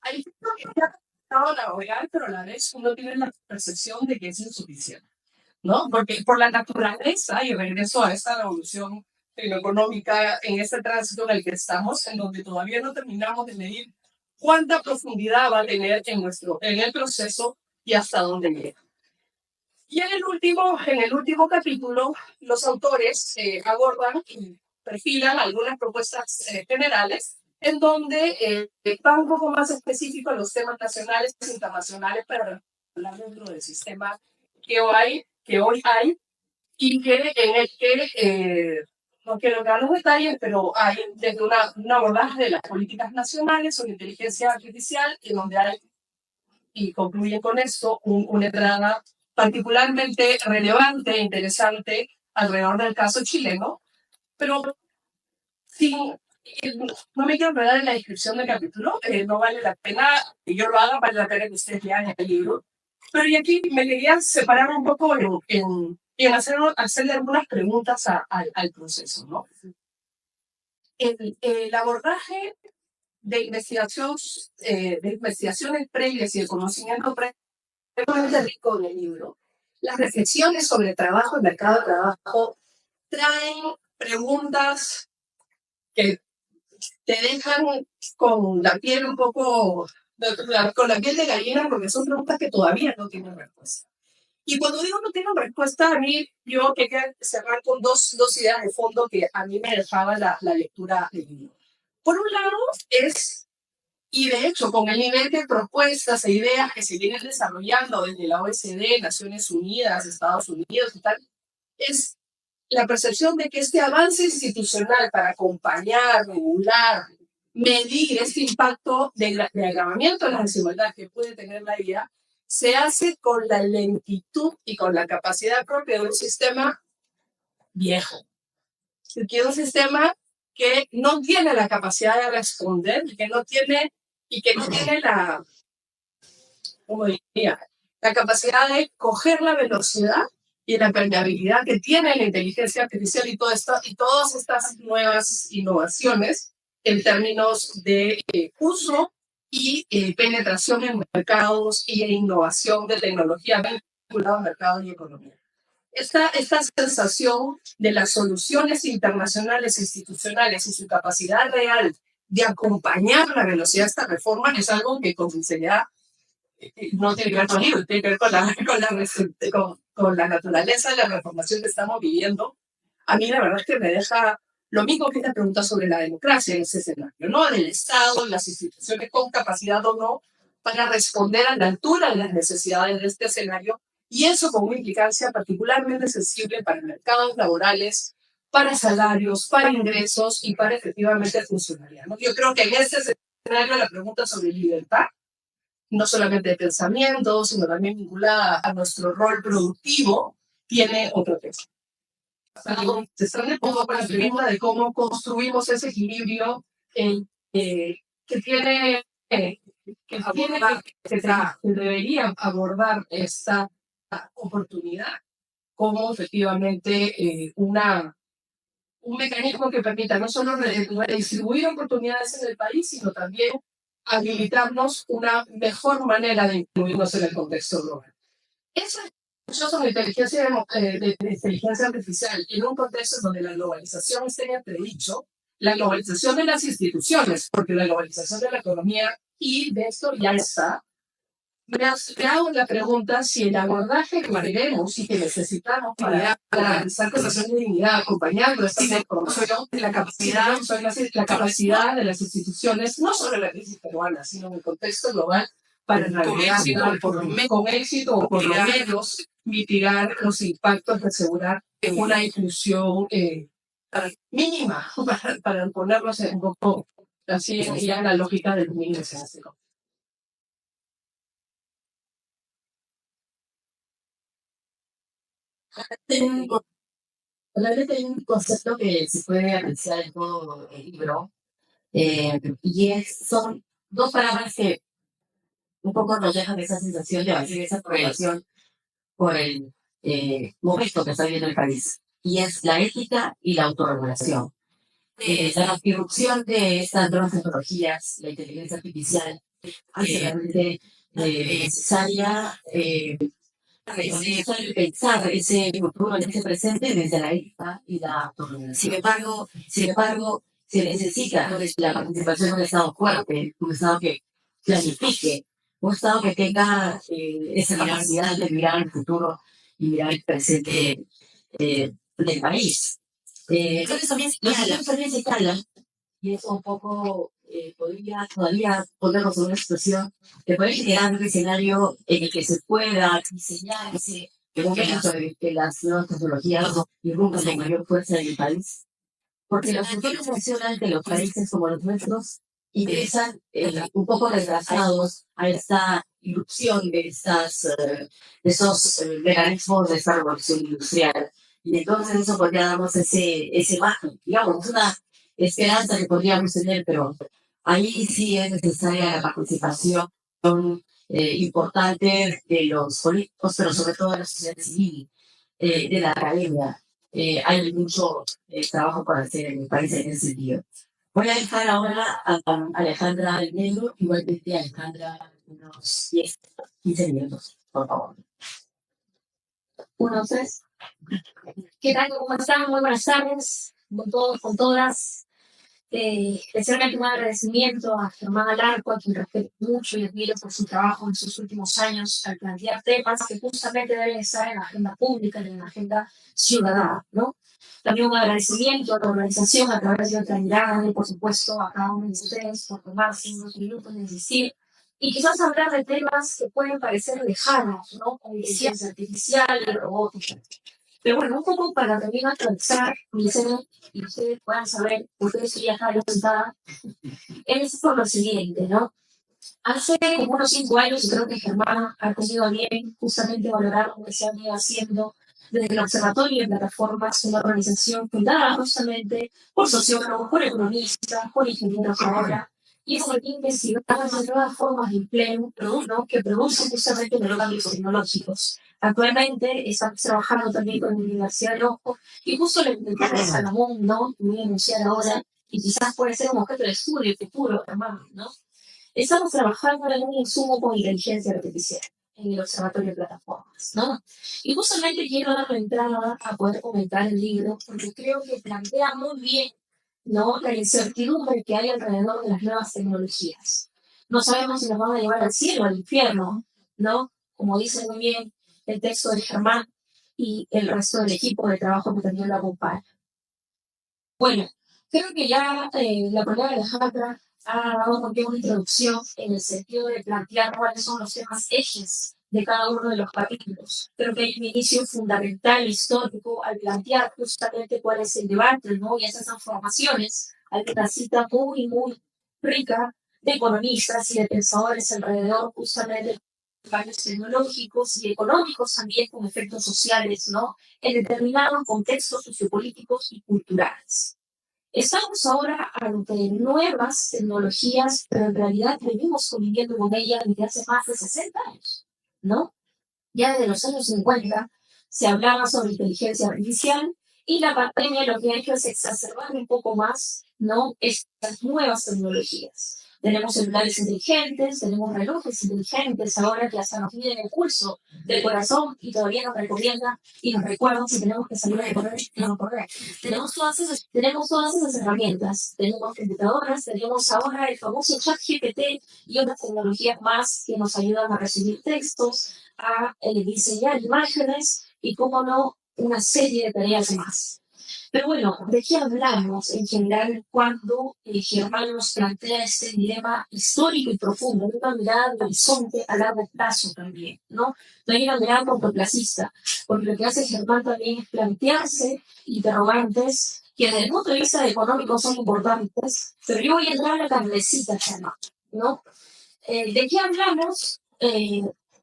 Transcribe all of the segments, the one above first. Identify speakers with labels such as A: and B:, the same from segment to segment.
A: Hay gente que ya ha tratado navegar, pero a la vez uno tiene la percepción de que es insuficiente, ¿no? Porque por la naturaleza, y regreso a esta revolución tecnoeconómica, en este tránsito en el que estamos, en donde todavía no terminamos de medir cuánta profundidad va a tener en el proceso y hasta dónde llega. Y en el último capítulo, los autores abordan y perfilan algunas propuestas generales en donde van un poco más específico a los temas nacionales e internacionales para hablar dentro del sistema que hoy hay y que en el que, no quiero dar los detalles, pero hay desde un abordaje de las políticas nacionales sobre inteligencia artificial, en donde hay, y concluye con esto, una entrada particularmente relevante e interesante alrededor del caso chileno, pero sin, no me quiero enredar en la descripción del capítulo, no vale la pena que yo lo haga, vale la pena que ustedes lean el libro. Pero y aquí me quería separar un poco en hacerle algunas preguntas al proceso, ¿no? El abordaje de investigaciones previas y de conocimiento previo es rico en el libro. Las reflexiones sobre trabajo y mercado de trabajo traen preguntas que te dejan con la piel un poco, con la piel de gallina, porque son preguntas que todavía no tienen respuesta. Y cuando digo no tienen respuesta, a mí yo quería cerrar con dos ideas de fondo que a mí me dejaba la lectura del libro. Por un lado es, y de hecho con el nivel de propuestas e ideas que se vienen desarrollando desde la OECD, Naciones Unidas, Estados Unidos y tal, es la percepción de que este avance institucional para acompañar, regular, medir este impacto de agravamiento de las desigualdades que puede tener la IA, se hace con la lentitud y con la capacidad propia de un sistema viejo. Que es un sistema que no tiene la capacidad de responder, que no tiene la, ¿cómo diría? La capacidad de coger la velocidad y la permeabilidad que tiene la inteligencia artificial y todas estas nuevas innovaciones en términos de uso y penetración en mercados y innovación de tecnología vinculada a mercado y economía. Esta sensación de las soluciones internacionales institucionales y su capacidad real de acompañar la velocidad de esta reforma es algo que con sinceridad no tiene que ver con libros, tiene que ver con la naturaleza de la transformación que estamos viviendo. A mí la verdad es que me deja lo mismo que esta pregunta sobre la democracia en ese escenario, ¿no? Del Estado, las instituciones con capacidad o no para responder a la altura de las necesidades de este escenario, y eso con una implicancia particularmente sensible para mercados laborales, para salarios, para ingresos y para efectivamente funcionalidad, ¿no? Yo creo que en este escenario la pregunta sobre libertad, no solamente de pensamiento, sino también vinculada a nuestro rol productivo, tiene otro peso. Se está un poco con la pregunta de cómo construimos ese equilibrio que debería abordar esta oportunidad como efectivamente un mecanismo que permita no solo redistribuir oportunidades en el país, sino también habilitarnos una mejor manera de incluirnos en el contexto global. Eso es sobre inteligencia artificial en un contexto donde la globalización está en entredicho, la globalización de las instituciones, porque la globalización de la economía y de esto ya está, me hago la pregunta si el abordaje que queremos y que necesitamos para garantizar condiciones de dignidad, acompañando esta información, la capacidad de las instituciones, no solo en la crisis peruana, sino en el contexto global, para en realidad con éxito o por lo menos mitigar los impactos de asegurar una inclusión mínima, para ponerlos un poco así ya en la lógica del dominio eclesiástico. Realmente hay un concepto que se puede apreciar en todo el libro, son dos palabras que un poco nos dejan esa sensación de vacío, esa correlación por el momento que está viviendo el país, y es la ética y la autorregulación. La irrupción de estas nuevas tecnologías, la inteligencia artificial, hace realmente necesaria pensar ese futuro, ese presente desde la ética y la autonomía. Sin embargo, se necesita la participación de un Estado fuerte, un Estado que planifique, un Estado que tenga esa capacidad de mirar el futuro y mirar el presente del país. Entonces también se instalan, y eso un poco podría todavía ponernos en una situación de poder generar un escenario en el que se pueda diseñar ese momento en el que las nuevas tecnologías irrumpan con mayor fuerza en el país. Porque los futuros nacionales de los países como los nuestros ingresan un poco retrasados a esta irrupción de esos mecanismos de esta revolución industrial. Y entonces eso podría darnos ese margen, digamos, una esperanza que podríamos tener, pero ahí sí es necesaria la participación importante de los políticos, pero sobre todo de la sociedad civil, de la academia. Hay mucho trabajo por hacer en mi país en ese sentido. Voy a dejar ahora a Alejandra del Negro, igualmente a Alejandra unos 10, 15 minutos, por favor. Uno, tres. ¿Qué tal? ¿Cómo están? Muy buenas tardes con todos, con todas. Especialmente un agradecimiento a Germán Alarco, a quien respeto mucho y admiro por su trabajo en sus últimos años al plantear temas que justamente deben estar en la agenda pública, en la agenda ciudadana, ¿no? También un agradecimiento a la organización a través de otra mirada y por supuesto a cada uno de ustedes por tomarse unos minutos de existir y quizás hablar de temas que pueden parecer lejanos, ¿no? Como inteligencia artificial y robótica. Pero bueno, un poco para también actualizar mi ser y ustedes puedan saber por qué estoy acá yo sentada, es por lo siguiente, ¿no? Hace como unos 5 años, creo que Germán ha tenido a bien justamente valorar lo que se ha venido haciendo desde el Observatorio de Plataformas, una organización fundada justamente por sociólogos, por economistas, por ingenieros ahora, y es el que investiga las nuevas formas de empleo, ¿no? Que producen justamente los cambios tecnológicos. Actualmente estamos trabajando también con la Universidad de Ojo y justo la Biblioteca de Salomón, ¿no? Voy a anunciar ahora, y quizás puede ser un objeto de estudio futuro, hermano, ¿no? Estamos trabajando en un insumo con inteligencia artificial en el Observatorio de Plataformas, ¿no? Y justamente quiero dar la entrada a poder comentar el libro porque creo que plantea muy bien, ¿no? La incertidumbre que hay alrededor de las nuevas tecnologías. No sabemos si nos van a llevar al cielo o al infierno, ¿no? Como dice muy bien el texto de Germán y el resto del equipo de trabajo que también lo acompaña. Bueno, creo que ya la colega Alejandra ha dado también una introducción en el sentido de plantear cuáles son los temas ejes de cada uno de los capítulos. Creo que hay un inicio fundamental histórico al plantear justamente cuál es el debate, ¿no? Y esas transformaciones. Hay una cita muy, muy rica de economistas y de pensadores alrededor justamente de cambios tecnológicos y económicos también con efectos sociales, ¿no? En determinados contextos sociopolíticos y culturales. Estamos ahora ante nuevas tecnologías, pero en realidad venimos conviviendo con ellas desde hace más de 60 años, ¿no? Ya desde los años 50 se hablaba sobre inteligencia artificial y la pandemia lo que ha hecho es exacerbar un poco más, ¿no? Estas nuevas tecnologías.
B: Tenemos celulares inteligentes, tenemos relojes inteligentes ahora que hasta nos miden el pulso del corazón y todavía nos recomienda y nos recuerda si tenemos que salir a correr o no correr. Tenemos todas esas herramientas, tenemos computadoras, tenemos ahora el famoso chat GPT y otras tecnologías más que nos ayudan a recibir textos, a diseñar imágenes y, cómo no, una serie de tareas más. Pero bueno, ¿de qué hablamos en general cuando Germán nos plantea este dilema histórico y profundo? Una mirada de horizonte a largo plazo también, ¿no? No hay una mirada cortoplacista, porque lo que hace Germán también es plantearse interrogantes que desde el punto de vista económico son importantes, pero yo voy a entrar a la carnecita, Germán, ¿no? ¿De qué hablamos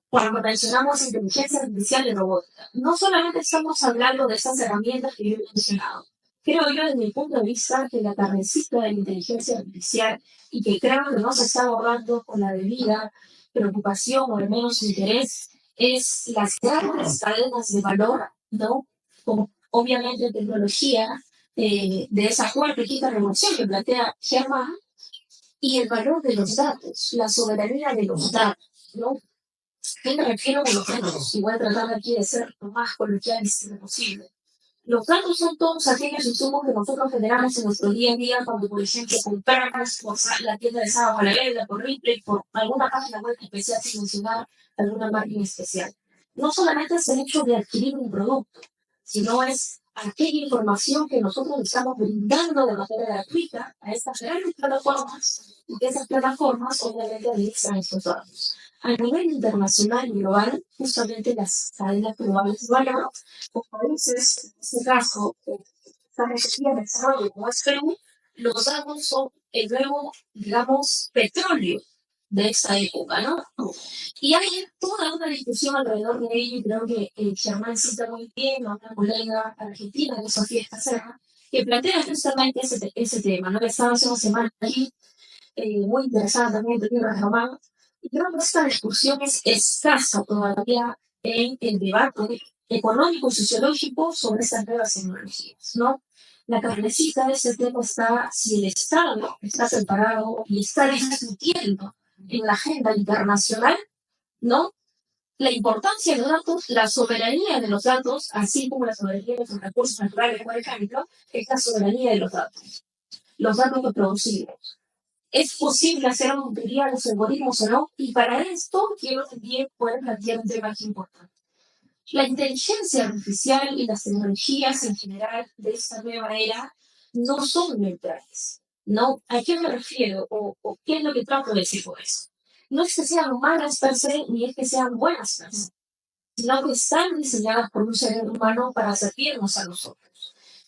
B: cuando mencionamos inteligencia artificial y robótica? No solamente estamos hablando de estas herramientas que yo he mencionado. Creo yo, desde mi punto de vista, que la carnecita de la inteligencia artificial y que creo que no se está abordando con la debida preocupación o al menos interés es las grandes cadenas de valor, ¿no? Como obviamente tecnología de esa fuerte quinta revolución que plantea Germán, y el valor de los datos, la soberanía de los datos, ¿no? ¿Qué me refiero con los datos? Y voy a tratar aquí de ser lo más coloquialista posible. Los datos son todos aquellos insumos que nosotros generamos en nuestro día a día cuando, por ejemplo, compramos por la tienda de sábado a la vela, por Ripley, por alguna página web especial sin mencionar alguna marca especial. No solamente es el hecho de adquirir un producto, sino es aquella información que nosotros estamos brindando de manera gratuita a estas grandes plataformas y que esas plataformas obviamente administran estos datos. A nivel internacional y global, justamente las cadenas globales de valor, los países, en este caso, estamos aquí en desarrollo como es Perú, los datos son el nuevo, digamos, petróleo de esta época, ¿no? Y hay toda una discusión alrededor de ello, y creo que Germán cita muy bien a una colega argentina, que es Sofía Escacera, que plantea justamente ese tema, ¿no? Que estaba hace una semana aquí, muy interesada también, de Germán, y creo que esta discusión es escasa todavía en el debate económico y sociológico sobre estas nuevas tecnologías, ¿no? La carnecita de este tema está si el Estado está separado y está discutiendo en la agenda internacional, ¿no? La importancia de los datos, la soberanía de los datos, así como la soberanía de los recursos naturales, por ejemplo, es la soberanía de los datos que producimos. ¿Es posible hacer auditoría a los algoritmos o no? Y para esto quiero también poder plantear un tema aquí importante. La inteligencia artificial y las tecnologías en general de esta nueva era no son neutrales, ¿no? ¿A qué me refiero? ¿O qué es lo que trato de decir por eso? No es que sean malas per se, ni es que sean buenas per se, sino que están diseñadas por un ser humano para servirnos a nosotros.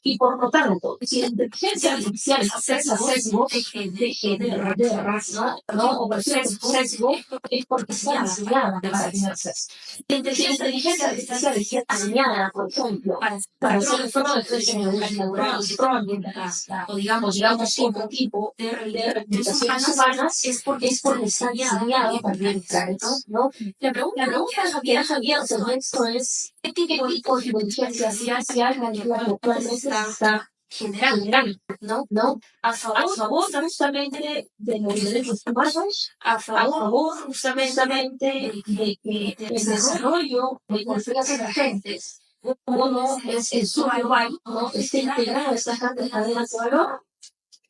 B: Y por lo tanto, si la inteligencia artificial expresa sesgo de raza, ¿no? O percibe sesgo, es porque está diseñada para tener sesgo. La inteligencia artificial está diseñada, por ejemplo, para hacer el foro de expresión neural, o digamos, otro tipo de representaciones humanas, es porque está diseñada para tener sesgo, ¿no? La pregunta que Javier sobre esto es, ¿qué tipo de inteligencia artificial actualmente está generando, ¿no? A favor justamente de los derechos humanos, a favor justamente de que el desarrollo de conflictos emergentes, como no es el sur global, ¿no? Esté integrado a estas grandes cadenas de valor.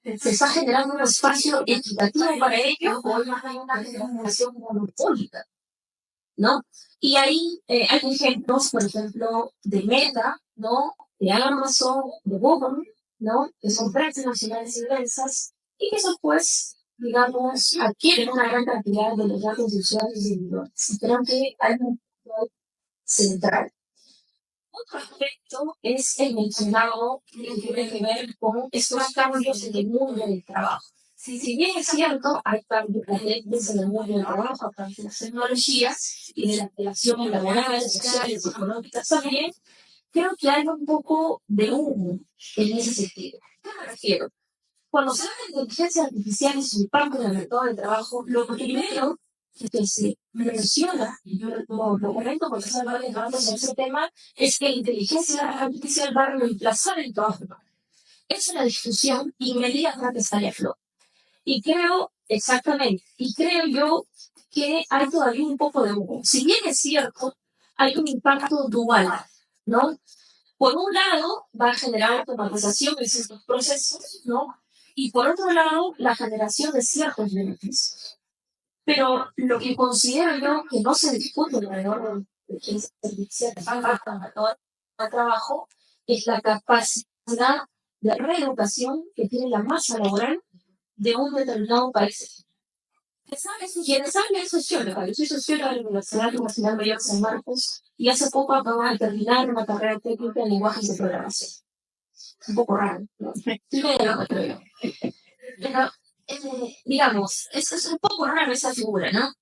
B: Se está generando un espacio equitativo para ello, o más hay una generación monopólica, ¿no? Y ahí hay ejemplos, por ejemplo, de Meta, ¿no? De Amazon, de Google, ¿no? Que son transnacionales inmensas y que eso, pues, digamos, adquieren una gran cantidad de los datos de usuarios individuales. Y creo que hay un punto central. Otro aspecto es el mencionado que tiene que ver con estos cambios en el mundo del trabajo. Si bien es cierto, hay cambios latentes en el mundo del trabajo a través de las tecnologías y de las relaciones laborales, sociales y económicas también, creo que hay un poco de humo en ese sentido. ¿A qué me refiero? Cuando se habla de inteligencia artificial y su impacto en el mercado de trabajo, lo primero que se menciona, y yo lo comento porque se habla de ese tema, es que la inteligencia artificial va a reemplazar el trabajo humano. Es una discusión inmediata que sale a flor. Y creo, exactamente, y creo yo que hay todavía un poco de humo. Si bien es cierto, hay un impacto dual, ¿no? Por un lado, va a generar automatización de ciertos procesos, ¿no? Y por otro lado, la generación de ciertos beneficios. Pero lo que considero yo que no se discute alrededor de inteligencia artificial para todo el trabajo es la capacidad de reeducación que tiene la masa laboral de un determinado país. Quienes saben es socióloga. Yo soy socióloga de la Universidad Nacional Mayor San Marcos y hace poco acabo de terminar una carrera técnica en lenguajes de programación. Un poco raro, ¿no? Sí, lo creo yo. Pero, digamos, es un poco raro esa figura, ¿no?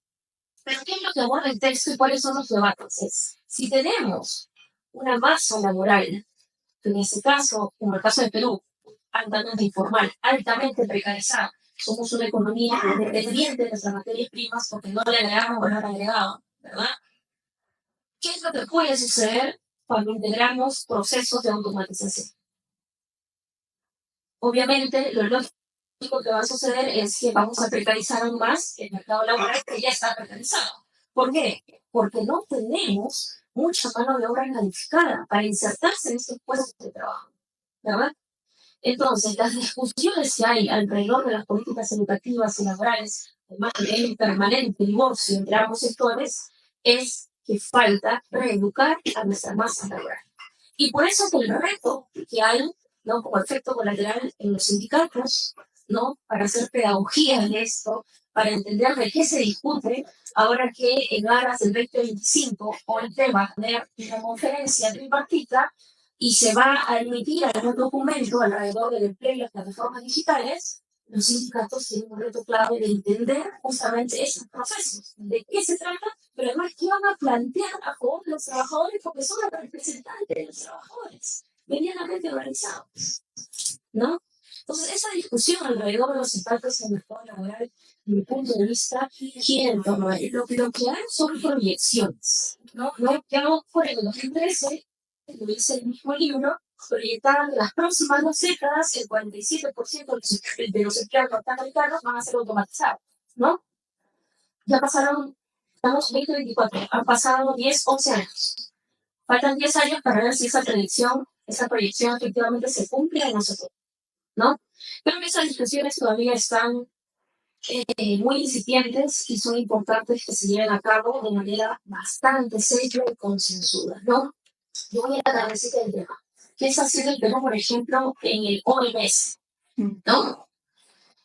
B: Pero ¿qué es lo que aborda el texto y cuáles son los debates? Es, si tenemos una masa laboral, que en este caso, como el caso de Perú, altamente informal, altamente precarizada, somos una economía dependiente de nuestras materias primas porque no le agregamos valor agregado, ¿verdad? ¿Qué es lo que puede suceder cuando integramos procesos de automatización? Obviamente, lo lógico que va a suceder es que vamos a precarizar aún más el mercado laboral que ya está precarizado. ¿Por qué? Porque no tenemos mucha mano de obra calificada para insertarse en estos puestos de trabajo, ¿verdad? Entonces, las discusiones que hay alrededor de las políticas educativas y laborales, además del permanente divorcio entre ambos sectores, es que falta reeducar a nuestra masa laboral. Y por eso es el reto que hay, ¿no? Como efecto colateral en los sindicatos, ¿no? Para hacer pedagogía en esto, para entender de qué se discute, ahora que en aras del 2025 hoy va a tener una conferencia tripartita y se va a emitir algún documento alrededor del empleo y las plataformas digitales. Los sindicatos tienen un reto clave de entender justamente esos procesos, de qué se trata, pero además qué van a plantear a favor de los trabajadores porque son los representantes de los trabajadores, medianamente organizados, ¿no? Entonces, esa discusión alrededor de los impactos en el mercado laboral, desde mi punto de vista, gira en torno a ello. Lo que hay son proyecciones, ¿no? Ya fuera de 2013, lo dice el mismo libro, proyectaban que las próximas 2 décadas el 47% de los empleados norteamericanos van a ser automatizados, ¿no? Ya pasaron, estamos 2024, han pasado 10, 11 años. Faltan 10 años para ver si esa predicción, esa proyección efectivamente se cumple o no se cumple, ¿no? Creo que esas discusiones todavía están muy incipientes y son importantes que se lleven a cabo de manera bastante seria y concienzuda, ¿no? Yo voy a la cabecita del tema. ¿Qué está haciendo el Perú, por ejemplo, en el OMS, ¿no?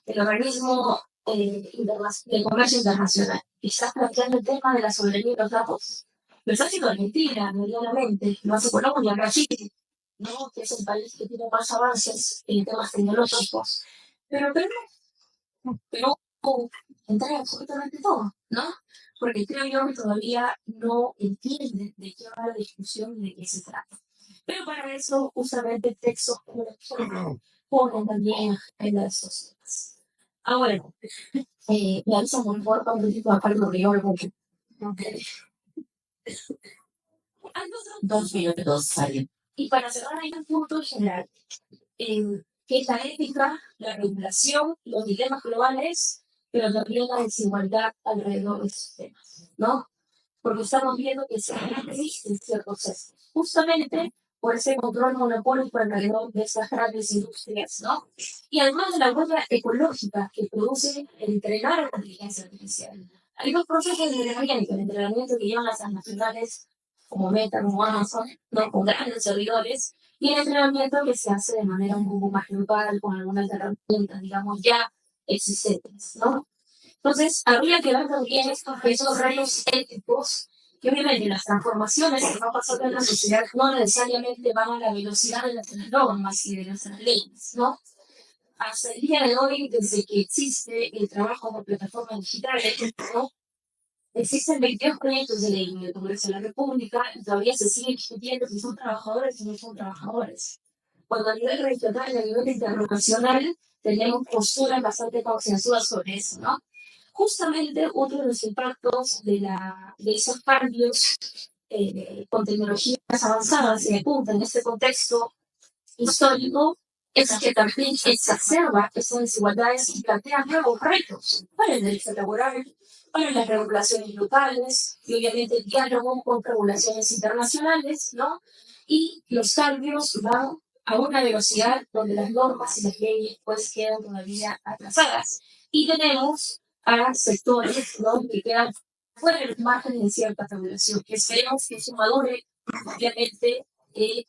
B: El organismo de comercio internacional? Está planteando el tema de la soberanía de los datos. Lo está haciendo Argentina, medianamente, lo hace Colombia, Brasil, ¿no? Que es el país que tiene más avances en temas tecnológicos. Pero entra absolutamente todo, ¿no? Porque creo yo que todavía no entienden de qué va la discusión y de qué se trata. Pero para eso, justamente, textos como los ponen también en las estos temas. Ahora, me avisa muy por cuando digo aparte lo que yo porque hay 2 minutos, salen. Y para cerrar, hay un punto general, que es la ética, la regulación, los dilemas globales, pero también la desigualdad alrededor de estos temas, ¿no? Porque estamos viendo que se existen ciertos sesgos, justamente por ese control monopólico alrededor de esas grandes industrias, ¿no? Y además de la huella ecológica que produce el entrenar a la inteligencia artificial. Hay 2 procesos de entrenamiento, el entrenamiento que llevan las transnacionales como Meta, como Amazon, ¿no? Con grandes servidores, y el entrenamiento que se hace de manera un poco más global, con algunas herramientas, digamos, ya existentes, ¿no? Entonces, habría que ver también esos retos éticos, que obviamente las transformaciones que van pasando en la sociedad no necesariamente van a la velocidad de las normas y de nuestras leyes, ¿no? Hasta el día de hoy, desde que existe el trabajo por plataformas digitales, ¿no? Existen 22 proyectos de ley en el Congreso de la República y todavía se sigue discutiendo si son trabajadores o no son trabajadores. Cuando a nivel regional y a nivel internacional tenemos posturas bastante consensuadas sobre eso, ¿no? Justamente otro de los impactos de esos cambios con tecnologías avanzadas se apunta en este contexto histórico es que también exacerba esas desigualdades y plantea nuevos retos para el derecho laboral, para las regulaciones locales y obviamente el diálogo con regulaciones internacionales, ¿no? Y los cambios van a una velocidad donde las normas y las leyes pues quedan todavía atrasadas. Y tenemos a sectores, ¿no?, que quedan fuera del margen de cierta regulación, que esperemos que eso madure, obviamente,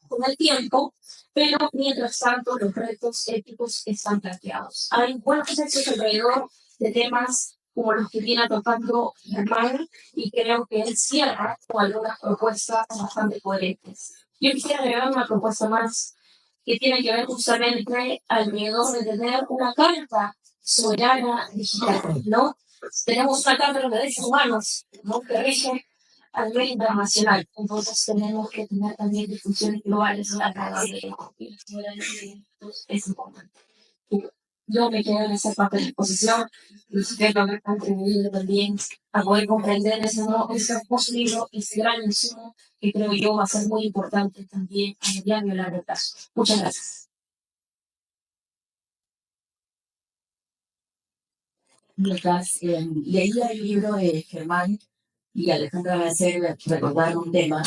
B: con el tiempo, pero mientras tanto los retos éticos están planteados. Hay buenos hechos alrededor de temas como los que viene tocando Germán y creo que él cierra con algunas propuestas bastante coherentes. Yo quisiera agregar una propuesta más que tiene que ver justamente alrededor de tener una carta soberana digital, ¿no? Tenemos una carta de los derechos humanos, ¿no?, que rige a nivel internacional. Entonces tenemos que tener también discusiones globales alrededor de la soberanía de derechos. Es importante. Yo me quedo en esa parte de la exposición y espero haber contribuido también a poder comprender ese hermoso libro, ese gran insumo que creo yo va a ser muy importante también a mediano y largo plazo. Muchas gracias.
C: Mientras leía el libro de Germán y Alejandra va a hacer recordar un tema,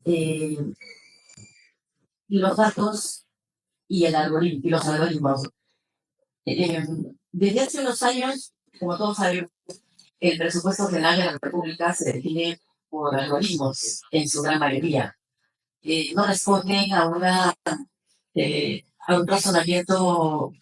C: eh, los datos y los algoritmos. Desde hace unos años, como todos sabemos, el presupuesto general de la República se define por algoritmos en su gran mayoría. No responden a un razonamiento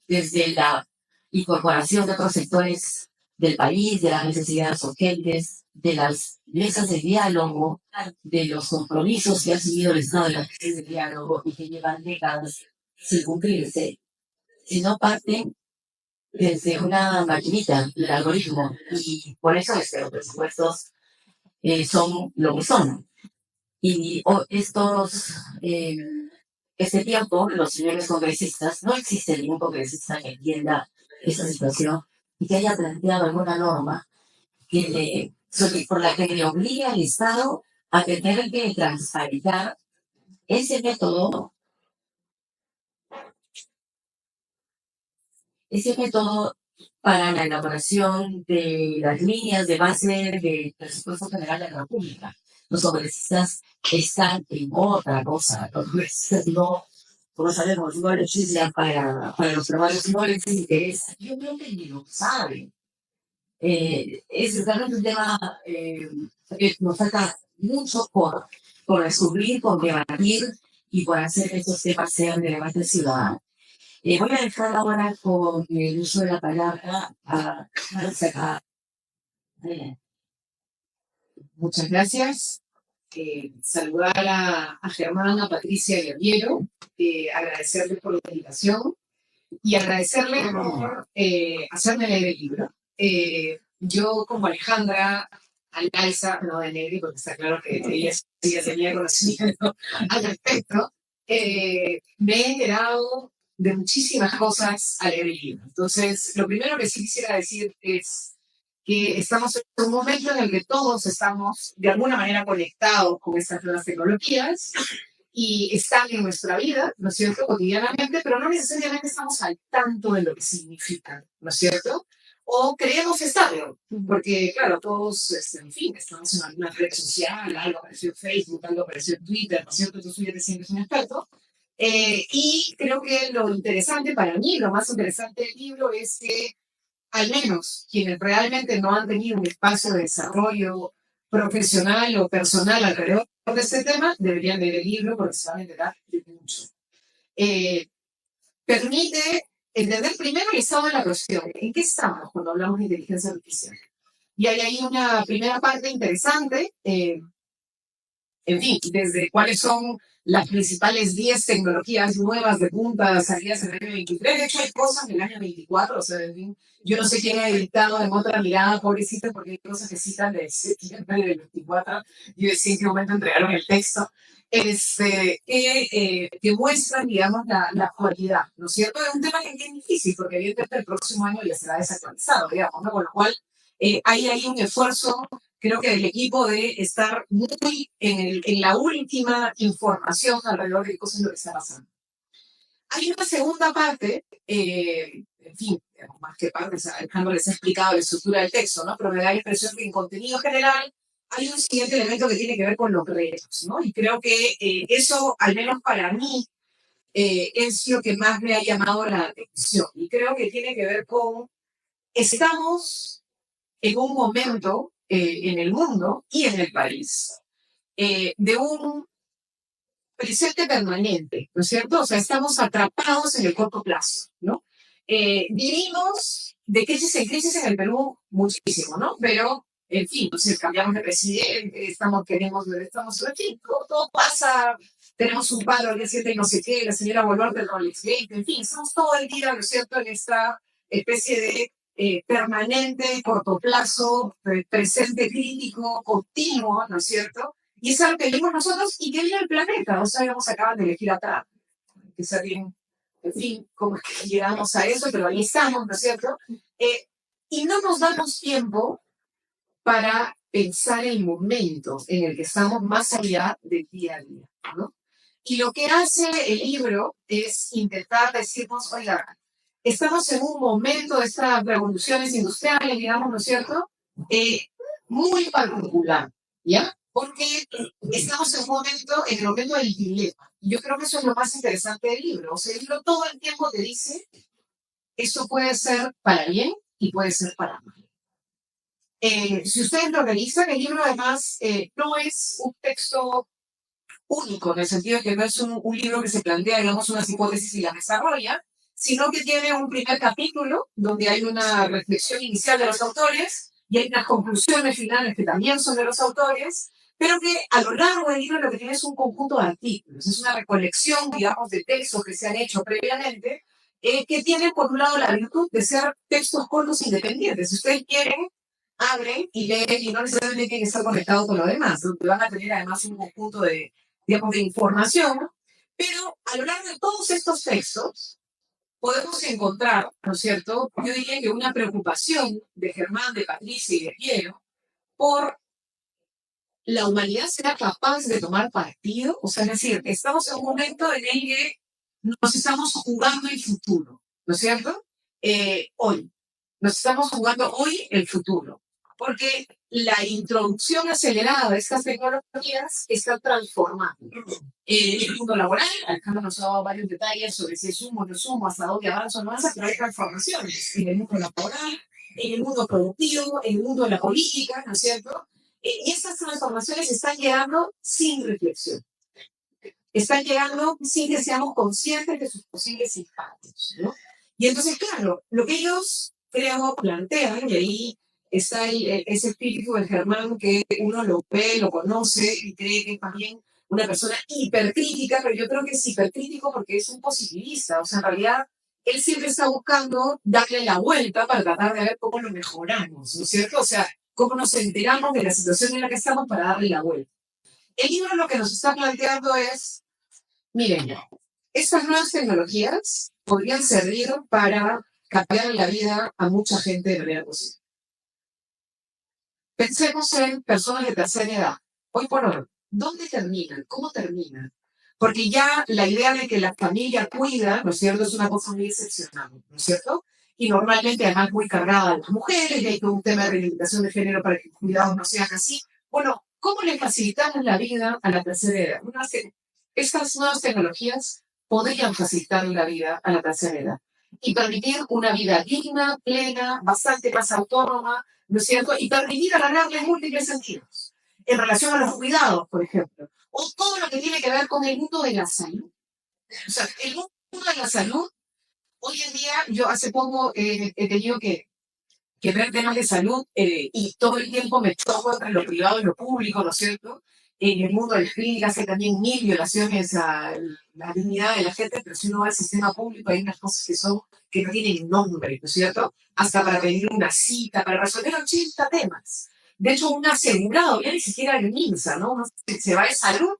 C: desde la incorporación de otros sectores del país, de las necesidades urgentes, de las mesas de diálogo, de los compromisos que ha asumido el Estado de las mesas de diálogo y que llevan décadas sin cumplirse, sino parten desde una maquinita, el algoritmo, y por eso es que los presupuestos son lo que son. Y este tiempo, los señores congresistas, no existe ningún congresista que entienda esta situación y que haya planteado alguna norma por la que le obliga al Estado a tener que transparentar ese método para la elaboración de las líneas de base del presupuesto general de la República. Los congresistas están en otra cosa. Los congresistas no, como sabemos, no legislan para los trabajos, no les interesa. Yo creo que ni lo saben. Es realmente un tema que nos falta mucho por descubrir, por debatir y por hacer que estos temas sean de debate ciudadano. Voy a dejar ahora con el uso de la palabra a Marcela.
D: Muchas gracias. Saludar a Germán, a Patricia y a Piero, agradecerles por la invitación y agradecerles por hacerme leer el libro. Yo, como Alejandra Alcalza, no de Negri, porque está claro que ella tenía conocimiento al respecto, me he enterado de muchísimas cosas al leer el libro. Entonces, lo primero que sí quisiera decir es que estamos en un momento en el que todos estamos de alguna manera conectados con estas nuevas tecnologías y están en nuestra vida, ¿no es cierto?, cotidianamente, pero no necesariamente estamos al tanto de lo que significan, ¿no es cierto? O creemos estarlo, porque claro, todos, en fin, estamos en alguna red social, algo apareció en Facebook, algo apareció en Twitter, ¿no es cierto? Tú ya te sientes un experto. Y creo que lo interesante para mí, lo más interesante del libro es que al menos quienes realmente no han tenido un espacio de desarrollo profesional o personal alrededor de este tema, deberían leer el libro porque se van a enterar de mucho. Permite entender primero el estado de la cuestión. ¿En qué estamos cuando hablamos de inteligencia artificial? Y hay ahí una primera parte interesante, en fin, desde cuáles son las principales 10 tecnologías nuevas de punta salidas en el año 23. De hecho, hay cosas del año 24, o sea, en fin, yo no sé quién ha editado en otra mirada, pobrecita, porque hay cosas que citan de septiembre del 24, y decía en qué momento entregaron el texto, que muestran, digamos, la actualidad, ¿no es cierto? Es un tema que es difícil, porque evidentemente el próximo año ya será desactualizado, digamos, ¿no? Con lo cual, hay un esfuerzo, creo que del equipo, de estar muy en la última información alrededor de cosas lo que está pasando. Hay una segunda parte, en fin, más que partes, Alejandro les ha explicado la estructura del texto, ¿no? Pero me da la impresión que en contenido general hay un siguiente elemento que tiene que ver con los retos, ¿no? Y creo que eso, al menos para mí, es lo que más me ha llamado la atención. Y creo que tiene que ver con, estamos en un momento en el mundo y en el país de un presente permanente, ¿no es cierto? O sea, estamos atrapados en el corto plazo, ¿no? Vivimos de crisis en crisis en el Perú muchísimo, ¿no? Pero, en fin, entonces cambiamos de presidente, en fin, todo pasa, tenemos un paro al día siguiente y no sé qué, la señora Boluarte del Rolex Gate, en fin, estamos todo el día, ¿no es cierto?, en esta especie de permanente, corto plazo, presente crítico, continuo, ¿no es cierto? Y es algo que vimos nosotros y que vive el planeta. No sabemos, acaban de elegir acá, que sea bien, en fin, cómo es que llegamos a eso, pero ahí estamos, ¿no es cierto? Y no nos damos tiempo para pensar el momento en el que estamos más allá del día a día, ¿no? Y lo que hace el libro es intentar decirnos, oiga, estamos en un momento de estas revoluciones industriales, digamos, ¿no es cierto? Muy particular, ¿ya? Porque estamos en el momento del dilema. Yo creo que eso es lo más interesante del libro. O sea, el libro todo el tiempo te dice, esto puede ser para bien y puede ser para mal. Si ustedes lo revisan, el libro además no es un texto único, en el sentido de que no es un libro que se plantea, digamos, unas hipótesis y las desarrolla, sino que tiene un primer capítulo donde hay una reflexión inicial de los autores y hay unas conclusiones finales que también son de los autores, pero que a lo largo del libro lo que tiene es un conjunto de artículos, es una recolección, digamos, de textos que se han hecho previamente, que tienen por un lado la virtud de ser textos cortos independientes. Si ustedes quieren, abren y leen y no necesariamente tienen que estar conectados con lo demás, donde van a tener además un conjunto de, digamos, de información, pero a lo largo de todos estos textos podemos encontrar, ¿no es cierto? Yo diría que una preocupación de Germán, de Patricia y de Piero por la humanidad será capaz de tomar partido, o sea, es decir, estamos en un momento en el que nos estamos jugando el futuro, ¿no es cierto? Hoy, nos estamos jugando hoy el futuro, porque la introducción acelerada de estas tecnologías está transformando el mundo laboral. Alejandro nos ha dado varios detalles sobre si es humo o no es humo, hasta dónde avanza o no avanza, pero hay transformaciones en el mundo laboral, en el mundo productivo, en el mundo de la política, ¿no es cierto? Y estas transformaciones están llegando sin reflexión. Están llegando sin que seamos conscientes de sus posibles impactos, ¿no? Y entonces, claro, lo que ellos, creo, plantean, y ahí está ese espíritu de Germán que uno lo ve, lo conoce y cree que es también una persona hipercrítica, pero yo creo que es hipercrítico porque es un positivista, o sea, en realidad él siempre está buscando darle la vuelta para tratar de ver cómo lo mejoramos, ¿no es cierto? O sea, cómo nos enteramos de la situación en la que estamos para darle la vuelta. El libro lo que nos está planteando es, miren, estas nuevas tecnologías podrían servir para cambiar la vida a mucha gente de manera posible. Pensemos en personas de tercera edad. Hoy por hoy, ¿dónde terminan? ¿Cómo terminan? Porque ya la idea de que la familia cuida, ¿no es cierto?, es una cosa muy excepcional, ¿no es cierto? Y normalmente además muy cargada a las mujeres, y hay todo un tema de reivindicación de género para que los cuidados no sean así. Bueno, ¿cómo le facilitamos la vida a la tercera edad? Estas nuevas tecnologías podrían facilitar la vida a la tercera edad y permitir una vida digna, plena, bastante más autónoma, ¿no es cierto? Y permitir alargarle en múltiples sentidos. En relación a los cuidados, por ejemplo. O todo lo que tiene que ver con el mundo de la salud. O sea, el mundo de la salud, hoy en día, yo hace poco he tenido que ver temas de salud y todo el tiempo me choco entre lo privado y lo público, ¿no es cierto? En el mundo de las clínicas hay también mil violaciones a la dignidad de la gente, pero si uno va al sistema público hay unas cosas que no tienen nombre, ¿no es cierto? Hasta para pedir una cita, para resolver 80 temas. De hecho, un asegurado, ya ni siquiera el MINSA, ¿no? Uno se va de salud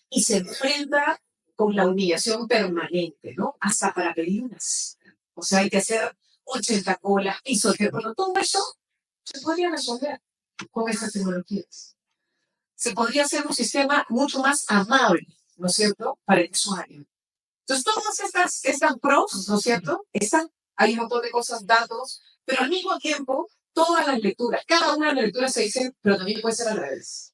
D: y se enfrenta con la humillación permanente, ¿no? Hasta para pedir una cita. O sea, hay que hacer 80 colas, pisoteos, bueno, todo eso se podría resolver con estas tecnologías. Se podría hacer un sistema mucho más amable, ¿no es cierto?, para el usuario. Entonces, todas estas pros, ¿no es cierto? Hay un montón de cosas, datos, pero al mismo tiempo, todas las lecturas, cada una de las lecturas se dice, pero también puede ser al revés.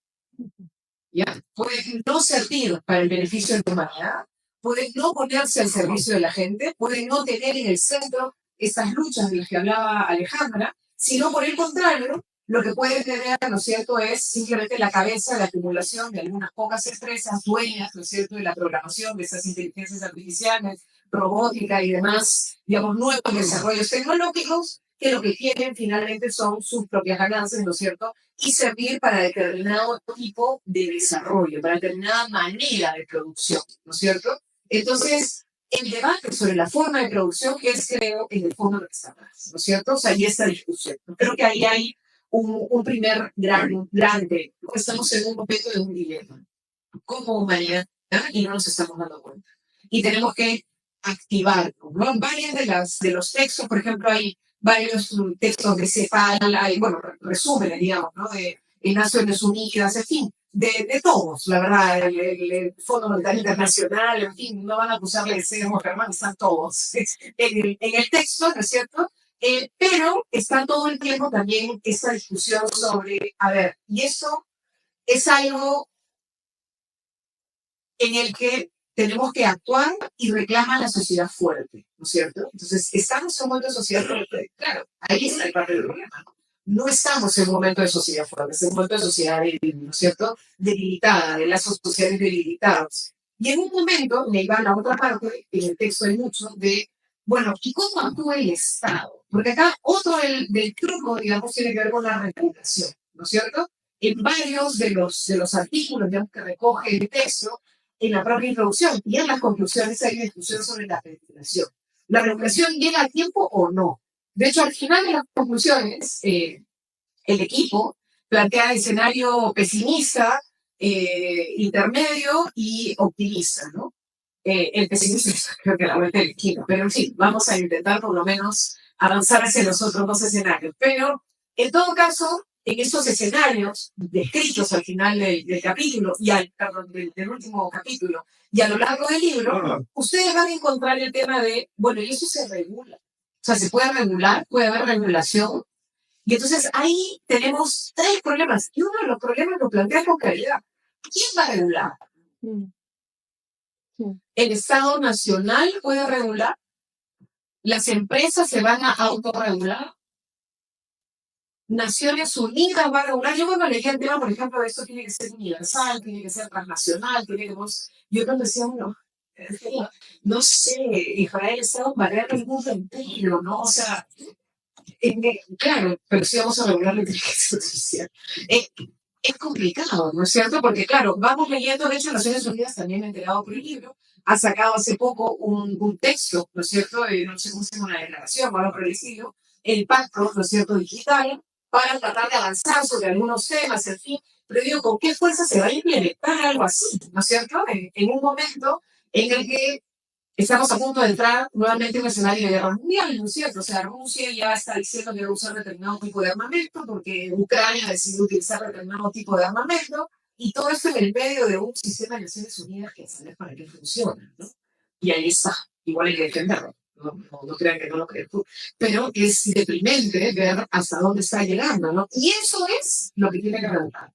D: ¿Ya? Puede no servir para el beneficio de la humanidad, puede no ponerse al servicio de la gente, puede no tener en el centro estas luchas de las que hablaba Alejandra, sino por el contrario, lo que puede tener, ¿no es cierto?, es simplemente la cabeza de acumulación de algunas pocas empresas dueñas, ¿no es cierto?, de la programación de esas inteligencias artificiales, robótica y demás, digamos, nuevos desarrollos tecnológicos, que lo que quieren finalmente son sus propias ganancias, ¿no es cierto?, y servir para determinado tipo de desarrollo, para determinada manera de producción, ¿no es cierto? Entonces, el debate sobre la forma de producción es, creo, en el fondo lo que está atrás, ¿no es cierto? O sea, y esta discusión. Creo que ahí hay un primer grande. Estamos en un momento de un dilema como humanidad, ¿no? Y no nos estamos dando cuenta. Y tenemos que activarlo, ¿no? Varias de los textos, por ejemplo, hay varios textos de CEPAL, hay, bueno, resúmenes, digamos, ¿no? De Naciones Unidas, en fin, de todos, la verdad, el Fondo Monetario Internacional, en fin, no van a acusarle de ser hermanos, están todos en el texto, ¿no es cierto? Pero está todo el tiempo también esta discusión sobre, a ver, y eso es algo en el que tenemos que actuar y reclama la sociedad fuerte, ¿no es cierto? Entonces, estamos en un momento de sociedad fuerte. Claro, ahí está el parte del problema. No estamos en un momento de sociedad fuerte, es un momento de sociedad débil, ¿no es cierto? Debilitada, de lazos sociales debilitados. Y en un momento, me iba a la otra parte, en el texto hay mucho, de, bueno, ¿y cómo actúa el Estado? Porque acá otro del truco, digamos, tiene que ver con la regulación, ¿no es cierto? En varios de los artículos, digamos, que recoge el texto, en la propia introducción y en las conclusiones hay una discusión sobre la regulación. ¿La regulación llega a tiempo o no? De hecho, al final de las conclusiones, el equipo plantea escenario pesimista, intermedio y optimista, ¿no? El pesimista es creo que la vuelta del esquina, pero en fin, vamos a intentar por lo menos avanzar hacia los otros dos escenarios. Pero, en todo caso, en estos escenarios descritos al final del capítulo, perdón, del último capítulo, y a lo largo del libro, ustedes van a encontrar el tema de, bueno, y eso se regula. O sea, se puede regular, puede haber regulación. Y entonces ahí tenemos tres problemas. Y uno de los problemas lo plantea con claridad. ¿Quién va a regular? ¿El Estado Nacional puede regular? ¿Las empresas se van a autorregular? ¿Naciones Unidas va a regular? Yo cuando leí el tema, por ejemplo, esto tiene que ser universal, tiene que ser transnacional, yo cuando decía, no sé, Israel está barrer el mundo entero, ¿no? O sea, claro, pero sí vamos a regular la inteligencia artificial. Es complicado, ¿no es cierto? Porque, claro, vamos leyendo, de hecho, Naciones Unidas también ha enterado por el libro, ha sacado hace poco un texto, ¿no es cierto? No sé cómo se llama una declaración, algo por el estilo, el pacto, ¿no es cierto?, digital, para tratar de avanzar sobre algunos temas, en fin, pero digo, ¿con qué fuerza se va a implementar algo así, ¿no es cierto? En un momento en el que estamos a punto de entrar nuevamente en un escenario de guerra mundial, ¿no es cierto? O sea, Rusia ya está diciendo que va a usar determinado tipo de armamento porque Ucrania ha decidido utilizar determinado tipo de armamento y todo esto en el medio de un sistema de Naciones Unidas que sabe para qué funciona, ¿no? Y ahí está, igual hay que defenderlo. No crean que no lo crean tú. Pero es deprimente ver hasta dónde está llegando, ¿no? Y eso es lo que tiene que regular.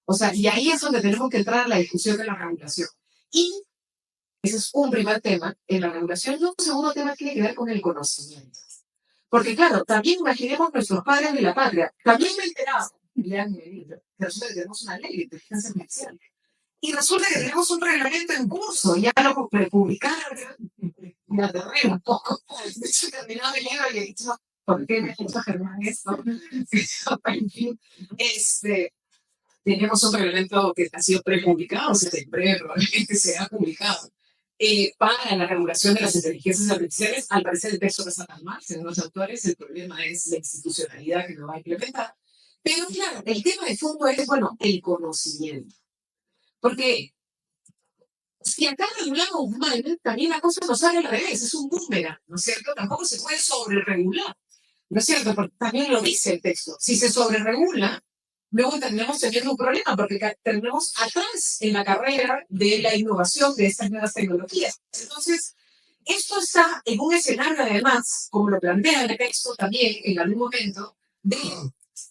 D: O sea, y ahí es donde tenemos que entrar a la discusión de la regulación. Y ese es un primer tema en la regulación. Y un segundo tema tiene que ver con el conocimiento. Porque, claro, también imaginemos nuestros padres de la patria. También me he enterado, lean mi libro, que resulta que tenemos una ley de inteligencia artificial. Y resulta que tenemos un reglamento en curso, ya lo publicaron, me aterré un poco. De hecho, terminado el libro y he dicho, ¿por qué me ha hecho Germán esto? En fin, tenemos un reglamento que ha sido prepublicado, o sea, en breve probablemente sea publicado. Para la regulación de las inteligencias artificiales, al parecer el texto no está tan mal, según los autores, el problema es la institucionalidad que lo va a implementar. Pero claro, el tema de fondo es, bueno, el conocimiento. Porque si acá regulamos mal, también la cosa nos sale al revés, es un boomerang, ¿no es cierto? Tampoco se puede sobreregular, ¿no es cierto? Porque también lo dice el texto. Si se sobreregula, luego terminamos teniendo un problema porque terminamos atrás en la carrera de la innovación de estas nuevas tecnologías. Entonces, esto está en un escenario, además, como lo plantea el texto también en algún momento, de,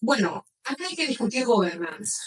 D: bueno, acá hay que discutir gobernanza.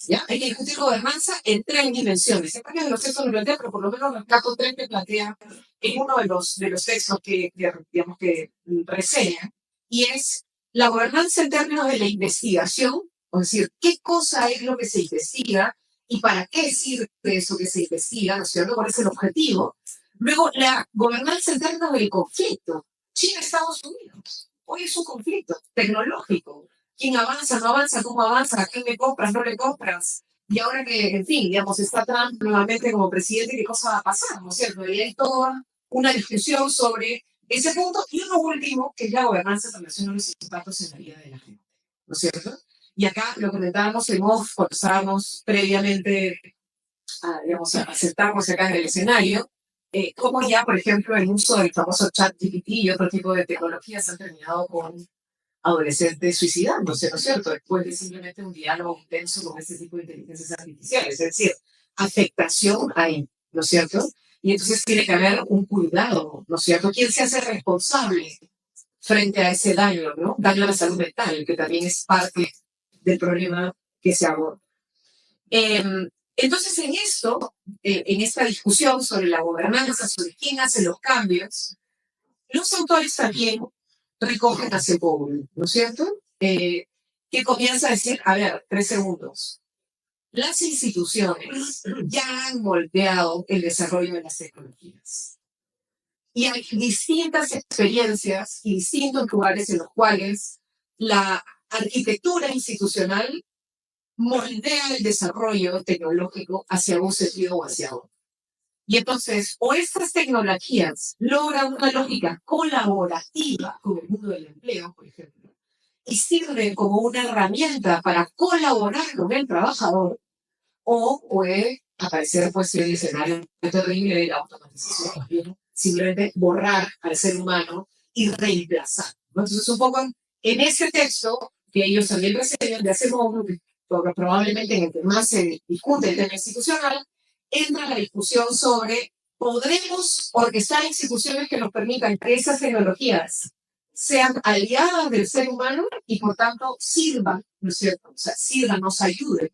D: ¿Ya? Hay que discutir gobernanza en 3 dimensiones. En varios de los textos lo plantea, pero por lo menos rescato 3 que plantea en uno de los textos que, digamos, que reseña, y es la gobernanza en términos de la investigación, es decir, qué cosa es lo que se investiga y para qué sirve eso que se investiga, ¿no es cierto? ¿Cuál es el objetivo? Luego, la gobernanza en términos del conflicto. China-Estados Unidos. Hoy es un conflicto tecnológico. ¿Quién avanza, no avanza, cómo avanza, a quién le compras, no le compras? Y ahora que, en fin, digamos, está Trump nuevamente como presidente, ¿qué cosa va a pasar? ¿No es cierto? Y hay toda una discusión sobre ese punto. Y uno último, que es la gobernanza en relación a los impactos en la vida de la gente. ¿No es cierto? Y acá lo comentábamos en off, cuando estábamos previamente, digamos, a sentarnos acá en el escenario, cómo ya, por ejemplo, el uso del famoso chat GPT y otro tipo de tecnologías han terminado con adolescentes suicidándose, ¿no es cierto? Después de simplemente un diálogo intenso con este tipo de inteligencias artificiales. Es decir, afectación hay, ¿no es cierto? Y entonces tiene que haber un cuidado, ¿no es cierto? ¿Quién se hace responsable frente a ese daño, ¿no? Daño a la salud mental, que también es parte del problema que se aborda. Entonces, en esto, en esta discusión sobre la gobernanza, sobre quién hace los cambios, los autores también recogen a Cepol, ¿no es cierto? Que comienza a decir, a ver, 3 segundos. Las instituciones ya han moldeado el desarrollo de las tecnologías. Y hay distintas experiencias y distintos lugares en los cuales la arquitectura institucional moldea el desarrollo tecnológico hacia un sentido o hacia otro. Y entonces, o estas tecnologías logran una lógica colaborativa con el mundo del empleo, por ejemplo, y sirven como una herramienta para colaborar con el trabajador, o puede aparecer pues el escenario terrible de la automatización, también, simplemente borrar al ser humano y reemplazar. ¿No? Entonces, un poco en ese texto que ellos también reseñan de hace modo, porque probablemente en el que más se discute el tema institucional, entra la discusión sobre ¿podremos orquestar instituciones que nos permitan que esas tecnologías sean aliadas del ser humano y por tanto sirvan, ¿no es cierto? O sea, sirvan, nos ayuden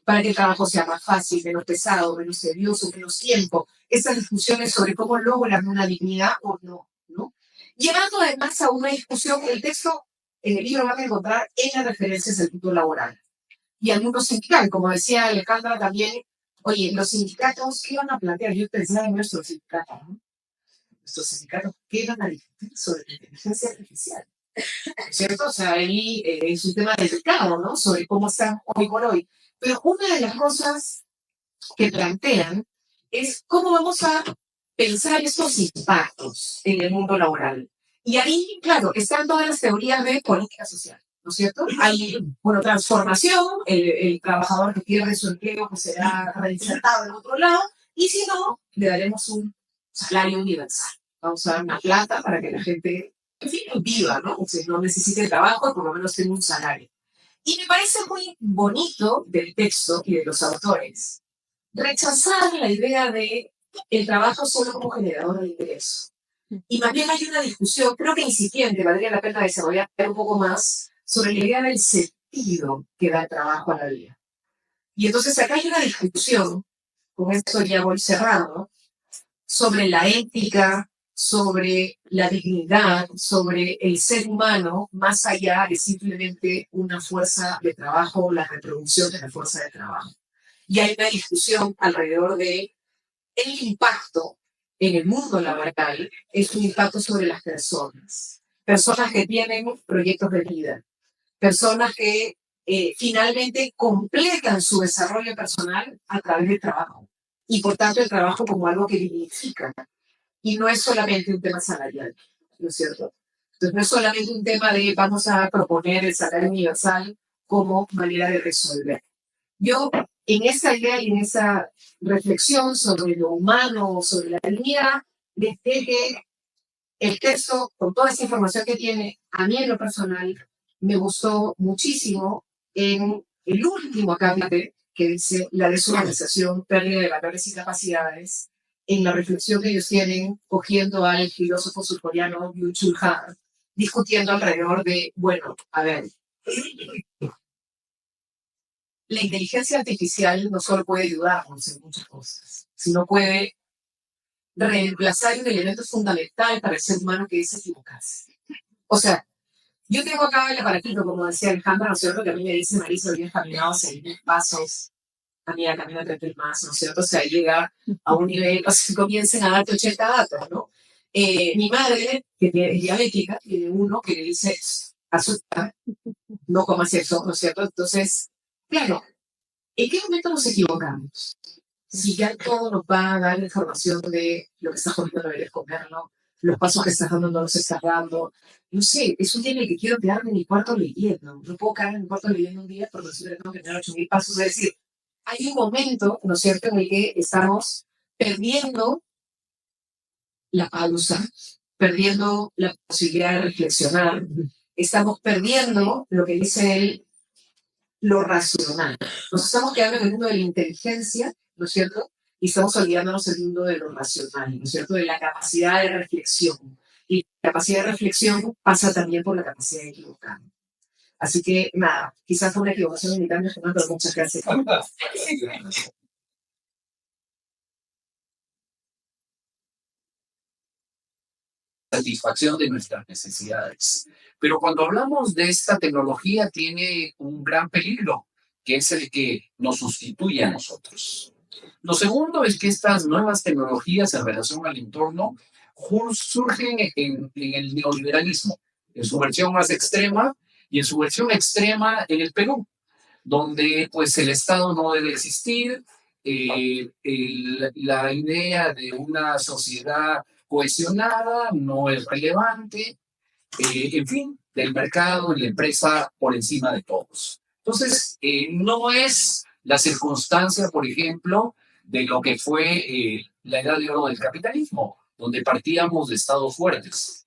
D: para que el trabajo sea más fácil, menos pesado, menos tedioso, menos tiempo. Estas discusiones sobre cómo logran una dignidad o no, ¿no? Llevando además a una discusión, el texto en el libro van a encontrar en las referencias al título laboral y al mundo sindical, como decía Alejandra también. Oye, los sindicatos, ¿qué van a plantear? Yo pensaba en nuestros sindicatos, ¿no? Nuestros sindicatos, ¿qué van a discutir sobre la inteligencia artificial? ¿Cierto? O sea, ahí es un tema delicado, ¿no? Sobre cómo están hoy por hoy. Pero una de las cosas que plantean es cómo vamos a pensar estos impactos en el mundo laboral. Y ahí, claro, están todas las teorías de política social, ¿no es cierto? Hay, bueno, transformación, el trabajador que pierde su empleo pues será reinsertado en otro lado, y si no, le daremos un salario universal. Vamos a dar una plata para que la gente, en fin, viva, ¿no? O sea, no necesite trabajo, por lo menos tenga un salario. Y me parece muy bonito del texto y de los autores rechazar la idea de el trabajo solo como generador de ingresos. Y más bien hay una discusión, creo que incipiente, valdría la pena desarrollar un poco más sobre la idea del sentido que da el trabajo a la vida. Y entonces acá hay una discusión, con esto ya voy cerrando, sobre la ética, sobre la dignidad, sobre el ser humano, más allá de simplemente una fuerza de trabajo, la reproducción de la fuerza de trabajo. Y hay una discusión alrededor de el impacto en el mundo laboral, es un impacto sobre las personas. Personas que tienen proyectos de vida, personas que finalmente completan su desarrollo personal a través del trabajo. Y por tanto el trabajo como algo que dignifica. Y no es solamente un tema salarial, ¿no es cierto? Entonces no es solamente un tema de vamos a proponer el salario universal como manera de resolver. Yo, en esa idea y en esa reflexión sobre lo humano, sobre la dignidad, desde que el texto, con toda esa información que tiene, a mí en lo personal, me gustó muchísimo en el último acápite que dice la deshumanización, pérdida de valores y capacidades, en la reflexión que ellos tienen, cogiendo al filósofo surcoreano Byung-Chul Han, discutiendo alrededor de, bueno, a ver, la inteligencia artificial no solo puede ayudarnos en muchas cosas, sino puede reemplazar un elemento fundamental para el ser humano que es equivocarse. O sea, yo tengo acá el aparatito, como decía Alejandra, ¿no es cierto? Que a mí me dice Marisa, bien caminado 6.000 pasos, amiga, camina 3.000 más, ¿no es cierto? O sea, llega a un nivel, o sea, comiencen a darte 80 datos, ¿no? Mi madre, que es diabética, tiene uno que le dice, azúcar, no comas eso, ¿no es cierto? Entonces, claro, ¿en qué momento nos equivocamos? Si ya todo nos va a dar información de lo que estás comiendo, no deberías comer, ¿no? Los pasos que estás dando no los estás dando. No sé, es un día en el que quiero quedarme en mi cuarto leyendo. No puedo quedarme en mi cuarto leyendo un día porque siempre tengo que tener 8.000 pasos. Es decir, hay un momento, ¿no es cierto?, en el que estamos perdiendo la pausa, perdiendo la posibilidad de reflexionar. Estamos perdiendo lo que dice él, lo racional. Nos estamos quedando en el mundo de la inteligencia, ¿no es cierto? Y estamos olvidándonos del mundo de lo racional, ¿no es cierto? De la capacidad de reflexión. Y la capacidad de reflexión pasa también por la capacidad de equivocar. Así que, nada, quizás fue una equivocación en mi cambio, pero muchas gracias.
E: Satisfacción de nuestras necesidades. Pero cuando hablamos de esta tecnología tiene un gran peligro, que es el que nos sustituye a nosotros. Lo segundo es que estas nuevas tecnologías en relación al entorno surgen en el neoliberalismo, en su versión más extrema y en su versión extrema en el Perú, donde pues el Estado no debe existir, la idea de una sociedad cohesionada no es relevante, en fin, del mercado y la empresa por encima de todos. Entonces, no es la circunstancia, por ejemplo, de lo que fue la edad de oro del capitalismo, donde partíamos de estados fuertes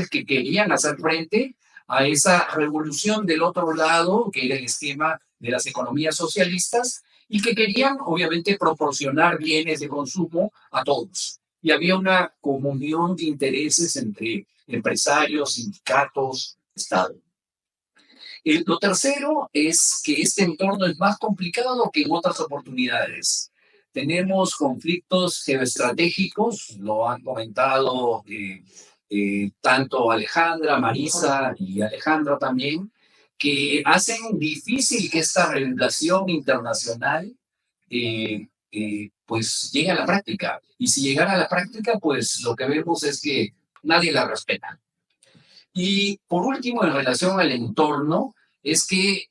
E: que querían hacer frente a esa revolución del otro lado, que era el esquema de las economías socialistas, y que querían, obviamente, proporcionar bienes de consumo a todos. Y había una comunión de intereses entre empresarios, sindicatos, Estado. Lo tercero es que este entorno es más complicado que en otras oportunidades. Tenemos conflictos geoestratégicos, lo han comentado tanto Alejandra, Marisa y Alejandra también, que hacen difícil que esta relación internacional pues llegue a la práctica. Y si llegara a la práctica, pues lo que vemos es que nadie la respeta. Y por último, en relación al entorno, es que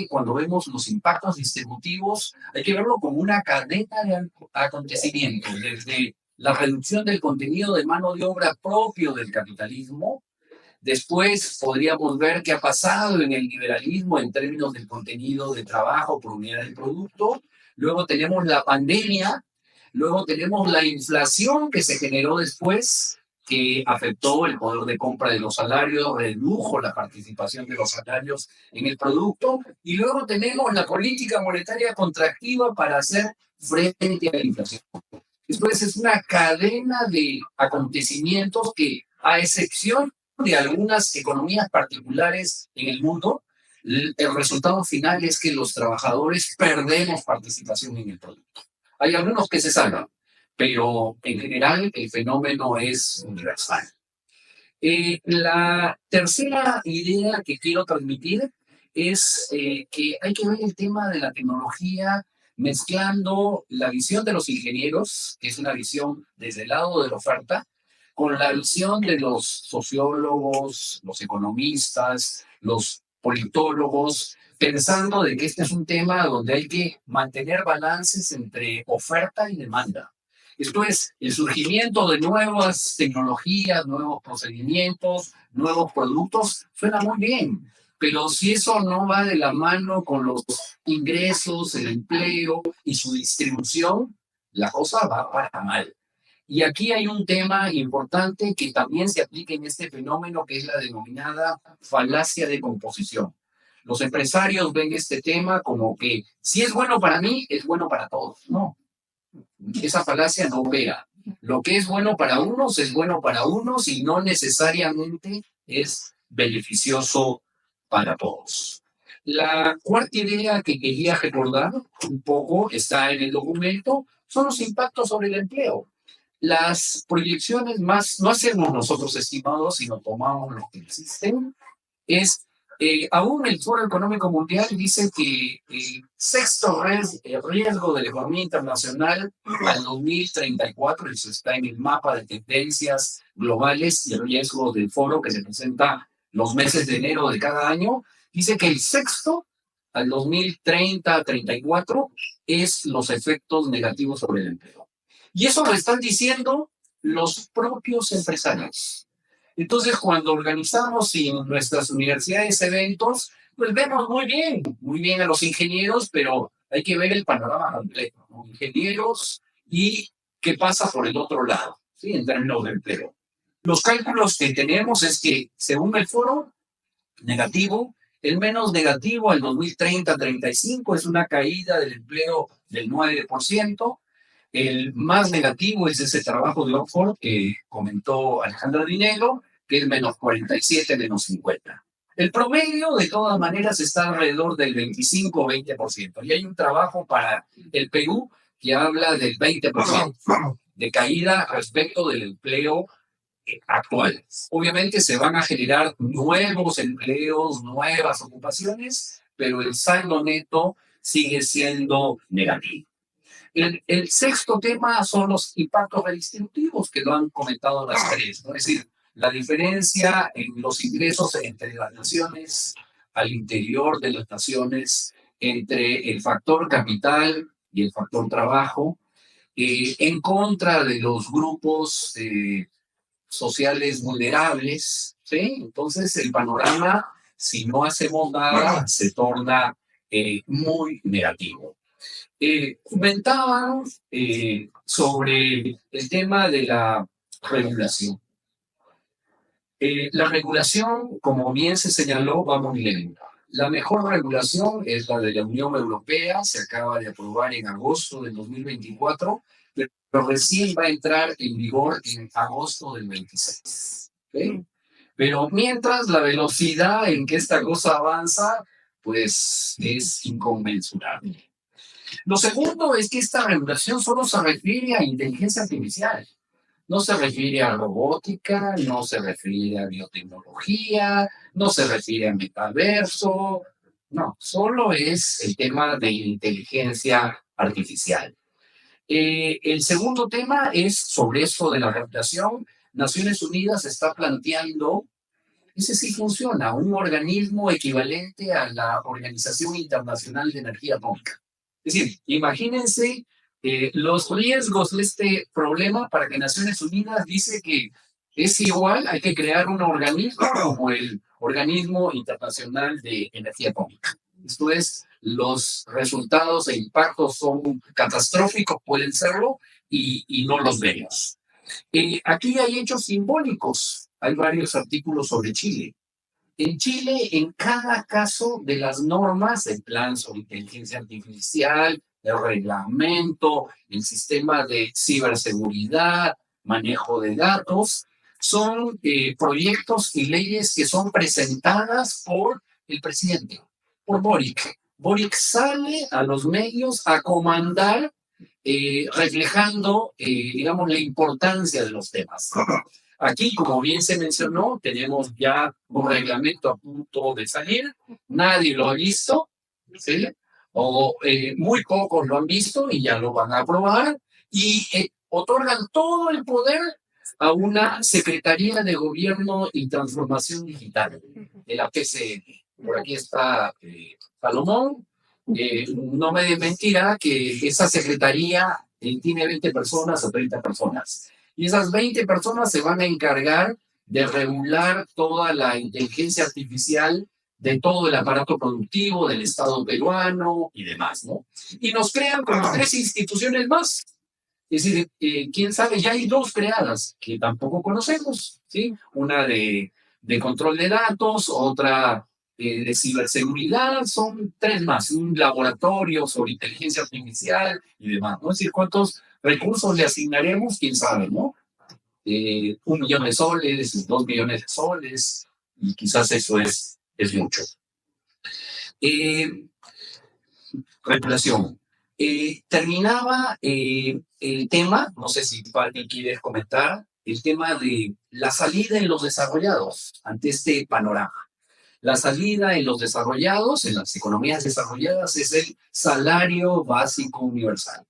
E: cuando vemos los impactos distributivos, hay que verlo como una cadena de acontecimientos, desde la reducción del contenido de mano de obra propio del capitalismo. Después podríamos ver qué ha pasado en el liberalismo en términos del contenido de trabajo por unidad de producto. Luego tenemos la pandemia, luego tenemos la inflación que se generó después, que afectó el poder de compra de los salarios, redujo la participación de los salarios en el producto, y luego tenemos la política monetaria contractiva para hacer frente a la inflación. Después es una cadena de acontecimientos que, a excepción de algunas economías particulares en el mundo, el resultado final es que los trabajadores perdemos participación en el producto. Hay algunos que se salvan, pero en general el fenómeno es universal. La tercera idea que quiero transmitir es que hay que ver el tema de la tecnología mezclando la visión de los ingenieros, que es una visión desde el lado de la oferta, con la visión de los sociólogos, los economistas, los politólogos, pensando de que este es un tema donde hay que mantener balances entre oferta y demanda. Esto es el surgimiento de nuevas tecnologías, nuevos procedimientos, nuevos productos, suena muy bien, pero si eso no va de la mano con los ingresos, el empleo y su distribución, la cosa va para mal. Y aquí hay un tema importante que también se aplica en este fenómeno, que es la denominada falacia de composición. Los empresarios ven este tema como que si es bueno para mí, es bueno para todos. No, esa falacia no opera. Lo que es bueno para unos es bueno para unos y no necesariamente es beneficioso para todos. La cuarta idea que quería recordar un poco está en el documento, son los impactos sobre el empleo. Las proyecciones más, no hacemos nosotros estimados, sino tomamos lo que existen, es, aún el Foro Económico Mundial dice que el sexto riesgo de la economía internacional al 2034, eso está en el mapa de tendencias globales y el riesgo del foro que se presenta los meses de enero de cada año, dice que el sexto al 2030-34 es los efectos negativos sobre el empleo. Y eso lo están diciendo los propios empresarios. Entonces, cuando organizamos en nuestras universidades eventos, pues vemos muy bien a los ingenieros, pero hay que ver el panorama completo, ¿no? Ingenieros y qué pasa por el otro lado, ¿sí? En términos de empleo. Los cálculos que tenemos es que, según el foro, negativo, el menos negativo al 2030-35 es una caída del empleo del 9%. El más negativo es ese trabajo de Oxford que comentó Alejandra Dinero, que es menos 47, menos 50. El promedio, de todas maneras, está alrededor del 25-20%. Y hay un trabajo para el Perú que habla del 20% de caída respecto del empleo actual. Obviamente se van a generar nuevos empleos, nuevas ocupaciones, pero el saldo neto sigue siendo negativo. El sexto tema son los impactos redistributivos que lo han comentado las tres, ¿no? Es decir, la diferencia en los ingresos entre las naciones, al interior de las naciones, entre el factor capital y el factor trabajo, en contra de los grupos sociales vulnerables, ¿sí? Entonces el panorama, si no hacemos nada, se torna muy negativo. Comentaban sobre el tema de la regulación. La regulación, como bien se señaló, va muy lenta. La mejor regulación es la de la Unión Europea, se acaba de aprobar en agosto del 2024, pero recién va a entrar en vigor en agosto del 26. ¿Okay? Pero mientras la velocidad en que esta cosa avanza, pues es inconmensurable. Lo segundo es que esta regulación solo se refiere a inteligencia artificial. No se refiere a robótica, no se refiere a biotecnología, no se refiere a metaverso. No, solo es el tema de inteligencia artificial. El segundo tema es sobre esto de la regulación. Naciones Unidas está planteando, ese sí funciona, un organismo equivalente a la Organización Internacional de Energía Atómica. Es decir, imagínense los riesgos de este problema para que Naciones Unidas dice que es igual, hay que crear un organismo como el Organismo Internacional de Energía Atómica. Esto es, los resultados e impactos son catastróficos, pueden serlo, y no los vemos. Aquí hay hechos simbólicos. Hay varios artículos sobre Chile. En Chile, en cada caso de las normas, el plan sobre inteligencia artificial, el reglamento, el sistema de ciberseguridad, manejo de datos, son proyectos y leyes que son presentadas por el presidente, por Boric. Boric sale a los medios a comandar, reflejando, digamos, la importancia de los temas. Aquí, como bien se mencionó, tenemos ya un reglamento a punto de salir, nadie lo ha visto, ¿sí? O muy pocos lo han visto y ya lo van a aprobar, y otorgan todo el poder a una Secretaría de Gobierno y Transformación Digital, de la PCN. Por aquí está Salomón. No me mentirá que esa secretaría tiene 20 personas o 30 personas. Y esas 20 personas se van a encargar de regular toda la inteligencia artificial de todo el aparato productivo del Estado peruano y demás, ¿no? Y nos crean como 3 instituciones más. Es decir, quién sabe, ya hay 2 creadas que tampoco conocemos, ¿sí? Una de control de datos, otra de ciberseguridad son 3 más, un laboratorio sobre inteligencia artificial y demás, ¿no? Es decir, ¿cuántos recursos le asignaremos? ¿Quién sabe, no? 1 millón de soles, 2 millones de soles, y quizás eso es mucho. Regulación. Terminaba el tema, no sé si Pati quieres comentar, el tema de la salida en los desarrollados ante este panorama. La salida en los desarrollados, en las economías desarrolladas, es el salario básico universal.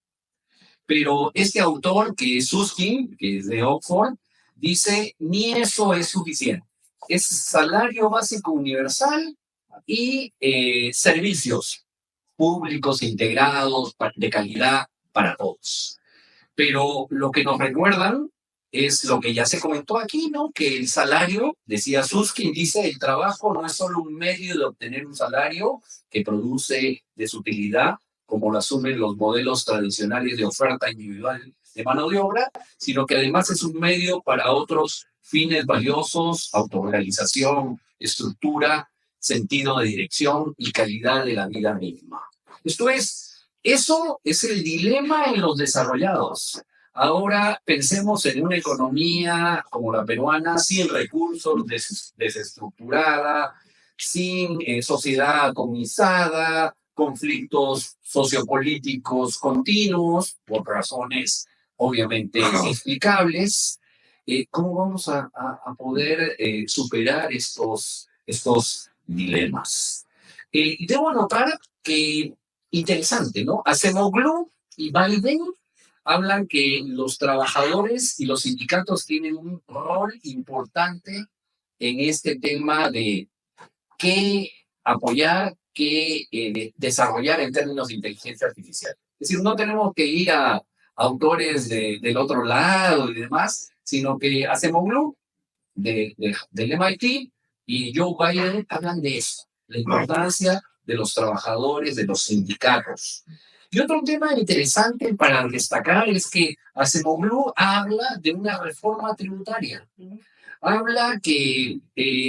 E: Pero este autor, que es Susskind, que es de Oxford, dice, ni eso es suficiente. Es salario básico universal y servicios públicos integrados de calidad para todos. Pero lo que nos recuerdan es lo que ya se comentó aquí, ¿no? Que el salario, decía Susskind, dice, el trabajo no es solo un medio de obtener un salario que produce desutilidad, como lo asumen los modelos tradicionales de oferta individual de mano de obra, sino que además es un medio para otros fines valiosos, autorrealización, estructura, sentido de dirección y calidad de la vida misma. Eso es el dilema en los desarrollados. Ahora pensemos en una economía como la peruana, sin recursos, desestructurada, sin sociedad atomizada, conflictos sociopolíticos continuos, por razones obviamente explicables. ¿Cómo vamos a poder superar estos dilemas? Debo anotar que, interesante, ¿no? Acemoglu y Biden hablan que los trabajadores y los sindicatos tienen un rol importante en este tema de qué apoyar, qué desarrollar en términos de inteligencia artificial. Es decir, no tenemos que ir a autores del otro lado y demás, sino que Acemoglu del MIT y Joe Biden hablan de eso, la importancia de los trabajadores, de los sindicatos. Y otro tema interesante para destacar es que Acemoglu habla de una reforma tributaria. Habla que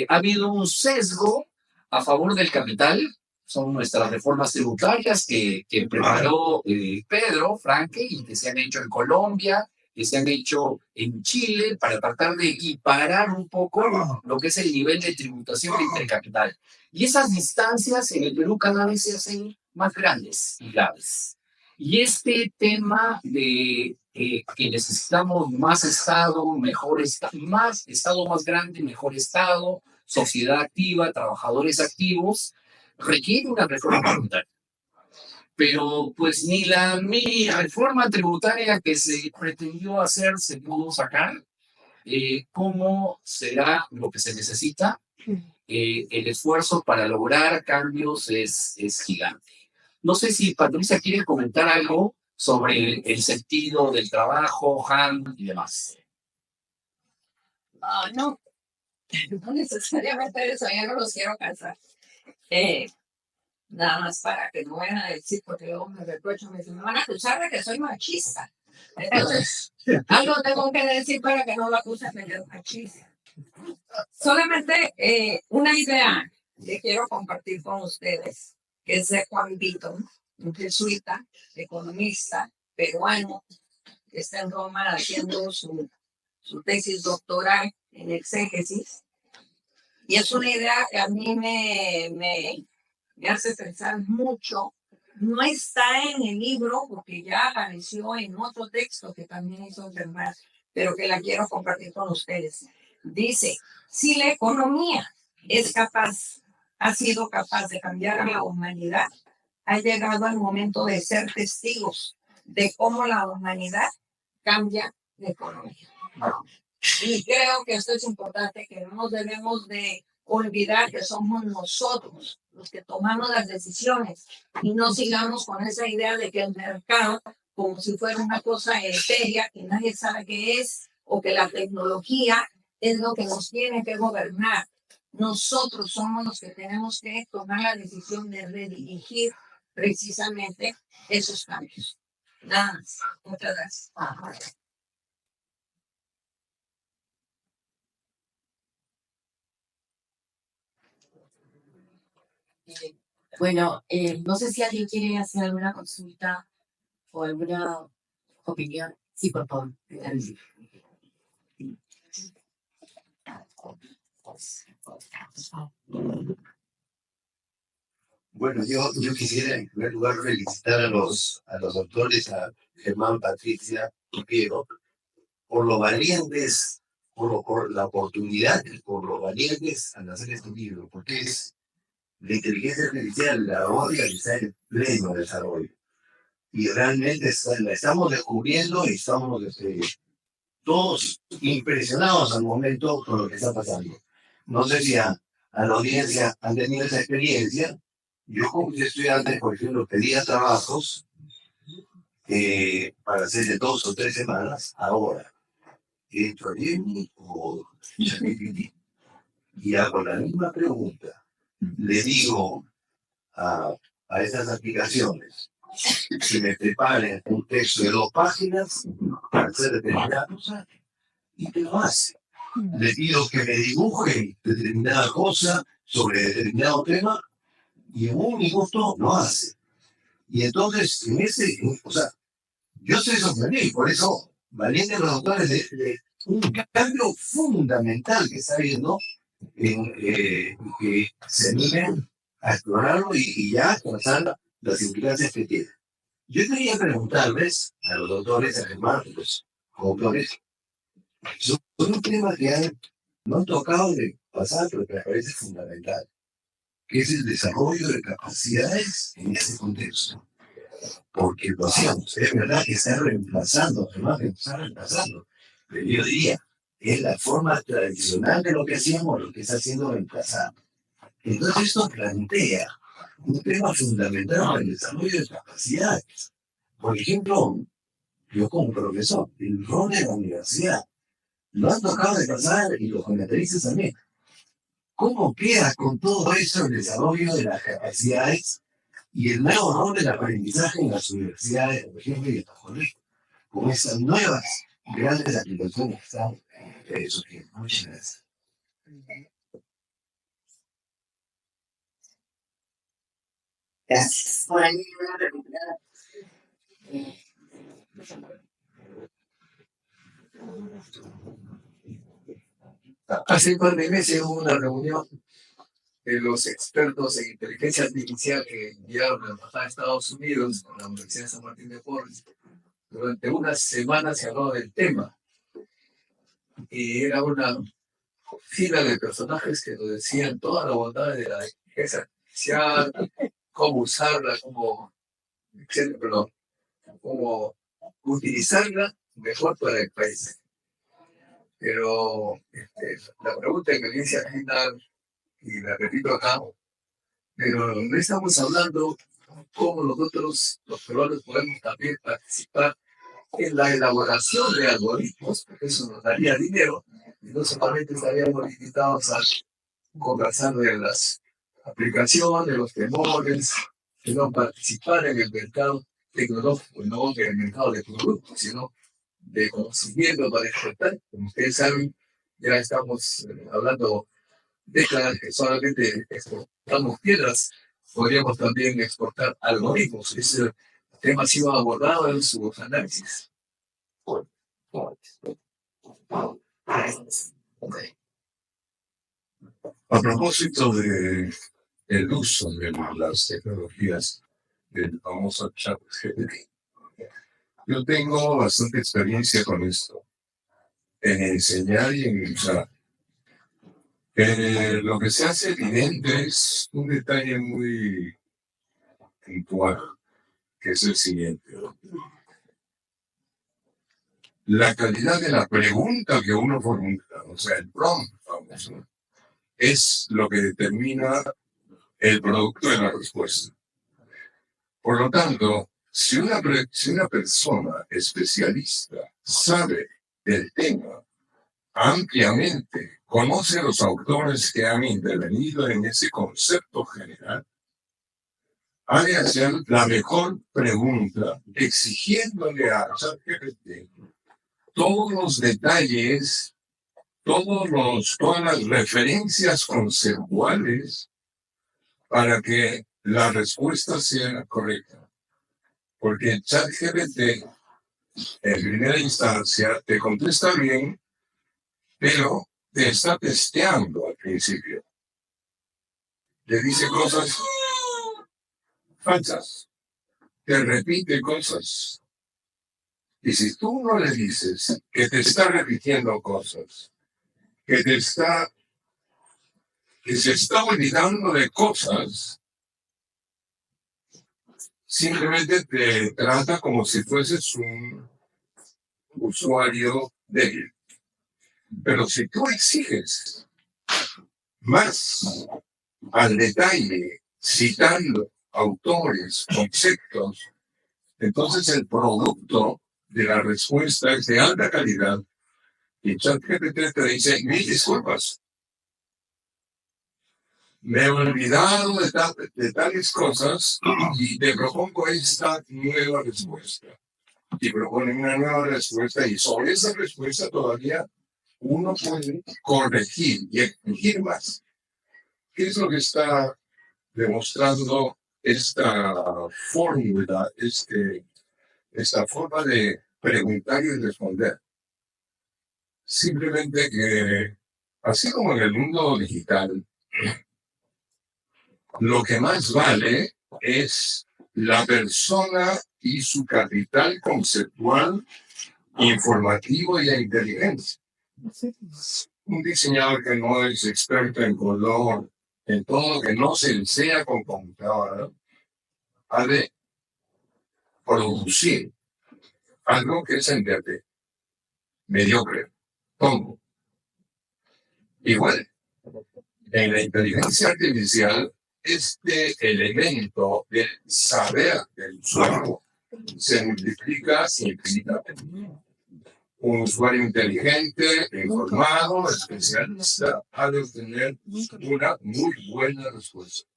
E: ha habido un sesgo a favor del capital, son nuestras reformas tributarias que preparó Pedro Franque y que se han hecho en Colombia, que se han hecho en Chile para tratar de equiparar un poco lo que es el nivel de tributación entre capital. Y esas distancias en el Perú cada vez se hacen más grandes y graves. Y este tema de que necesitamos más Estado, mejor Estado, más Estado más grande, mejor Estado, sociedad activa, trabajadores activos, requiere una reforma tributaria. Pero pues ni la mini reforma tributaria que se pretendió hacer se pudo sacar. ¿Cómo será lo que se necesita? El esfuerzo para lograr cambios es gigante. No sé si Patricia quiere comentar algo sobre el sentido del trabajo, Han y demás.
F: No, no necesariamente eso, ya no los quiero cansar. Nada más para que no vayan a decir, porque luego me reprochan, me van a acusar de que soy machista. Entonces, algo tengo que decir para que no lo acusen de que es machista. Solamente una idea que quiero compartir con ustedes, que es de Juan Vito, un jesuita, economista, peruano, que está en Roma haciendo su tesis doctoral en exégesis. Y es una idea que a mí me hace pensar mucho. No está en el libro porque ya apareció en otro texto que también hizo observar, pero que la quiero compartir con ustedes. Dice, si la economía ha sido capaz de cambiar a la humanidad, ha llegado el momento de ser testigos de cómo la humanidad cambia la economía. Y creo que esto es importante, que no nos debemos de olvidar que somos nosotros los que tomamos las decisiones y no sigamos con esa idea de que el mercado, como si fuera una cosa etérea que nadie sabe qué es, o que la tecnología es lo que nos tiene que gobernar. Nosotros somos los que tenemos que tomar la decisión de redirigir precisamente esos cambios. Nada más. Muchas gracias.
C: Bueno, no sé si alguien quiere hacer alguna consulta o alguna opinión. Sí, por favor.
G: Bueno, yo quisiera en primer lugar felicitar a los autores, a Germán, Patricia y Piero, por lo valientes, por la oportunidad, por lo valientes al hacer este libro, porque es la inteligencia artificial, la odia que está en pleno desarrollo. Y realmente la estamos descubriendo y estamos todos impresionados al momento con lo que está pasando. No sé si a la audiencia han tenido esa experiencia. Yo como estudiante, por ejemplo, pedía trabajos para hacer de 2 o 3 semanas. Ahora entro a Gemini o ChatGPT y hago la misma pregunta. Le digo a estas aplicaciones que me preparen un texto de 2 páginas para hacer determinada cosa y te lo hace. Le pido que me dibuje determinada cosa sobre determinado tema y en un minuto lo hace. Y entonces, yo estoy sorprendido, por eso, valientes los autores de un cambio fundamental que está habiendo en que se animen a explorarlo y ya alcanzar las implicancias que tiene. Yo quería preguntarles a los autores, a Germán, los autores, sobre un tema que no han tocado de pasar, pero que me parece fundamental, que es el desarrollo de capacidades en ese contexto. Porque lo hacíamos, es verdad que está reemplazando, además de estar reemplazando, pero yo diría, es la forma tradicional de lo que hacíamos, lo que está siendo reemplazado. Entonces esto plantea un tema fundamental para el desarrollo de capacidades. Por ejemplo, yo como profesor, el rol de la universidad, lo han tocado de pasar y los comentaristas también. ¿Cómo queda con todo eso el desarrollo de las capacidades y el nuevo rol del aprendizaje en las universidades, por ejemplo, y en los colegios, con esas nuevas grandes aplicaciones que están surgiendo? Muchas gracias.
C: Gracias. Por ahí una pregunta.
H: Hace un par de meses hubo una reunión de los expertos en inteligencia artificial que enviaron a la Embajada de Estados Unidos con la Universidad de San Martín de Porres. Durante unas semanas se habló del tema y era una fila de personajes que nos decían todas las bondades de la inteligencia artificial, cómo usarla, etcétera, pero cómo utilizarla mejor para el país. Pero la pregunta que me hice al final, y la repito acá, pero no estamos hablando cómo nosotros, los peruanos, podemos también participar en la elaboración de algoritmos, porque eso nos daría dinero, y no solamente estaríamos limitados a conversar de las aplicaciones, los temores, sino participar en el mercado tecnológico, no en el mercado de productos, sino de conocimiento para exportar. Como ustedes saben, ya estamos hablando décadas que solamente exportamos piedras, podríamos también exportar algoritmos. Ese tema ha sido abordado en sus análisis.
I: A propósito de el uso de las tecnologías del famoso ChatGPT, yo tengo bastante experiencia con esto, en enseñar y en usar. Lo que se hace evidente es un detalle muy puntual, que es el siguiente. La calidad de la pregunta que uno formula, o sea, el prompt famoso, es lo que determina el producto de la respuesta. Por lo tanto, si una persona especialista sabe del tema ampliamente, conoce los autores que han intervenido en ese concepto general, ha de hacer la mejor pregunta, exigiéndole a ChatGPT todos los detalles, todas las referencias conceptuales para que la respuesta sea correcta. Porque ChatGPT, en primera instancia, te contesta bien, pero te está testeando al principio. Te dice cosas falsas, te repite cosas. Y si tú no le dices que te está repitiendo cosas, que se está olvidando de cosas, simplemente te trata como si fueses un usuario débil. Pero si tú exiges más al detalle, citando autores, conceptos, entonces el producto de la respuesta es de alta calidad y ChatGPT te dice, mil disculpas, me he olvidado de tales cosas y te propongo esta nueva respuesta. Y propone una nueva respuesta y sobre esa respuesta todavía uno puede corregir y exigir más. ¿Qué es lo que está demostrando esta fórmula, esta forma de preguntar y responder? Simplemente que, así como en el mundo digital, lo que más vale es la persona y su capital conceptual, informativo y de inteligencia. Un diseñador que no es experto en color, en todo lo que no se desea con computadora, ha de producir algo que es entender, mediocre, tonto. Igual, en la inteligencia artificial, este elemento del saber del usuario se multiplica infinitamente. Un usuario inteligente, informado, especialista, ha de obtener una muy buena respuesta.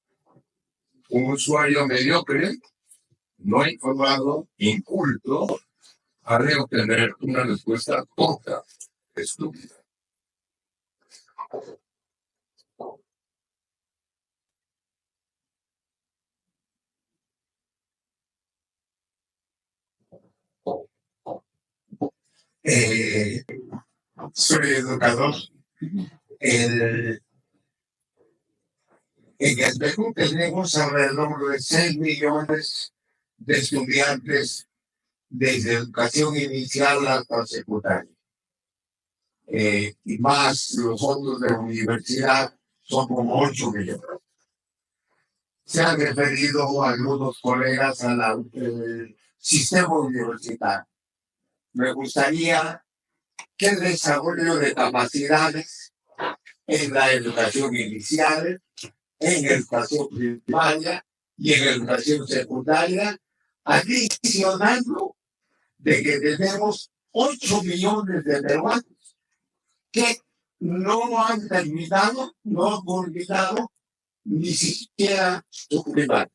I: Un usuario mediocre, no informado, inculto, ha de obtener una respuesta tonta, estúpida. Soy educador. En el Perú tenemos alrededor de 6 millones de estudiantes desde educación inicial hasta secundaria. Y más los otros de la universidad son como 8 millones. Se han referido algunos colegas al sistema universitario. Me gustaría que el desarrollo de capacidades en la educación inicial, en educación primaria y en educación secundaria, adicionando de que tenemos 8 millones de peruanos que no han terminado, no han culminado ni siquiera su primaria.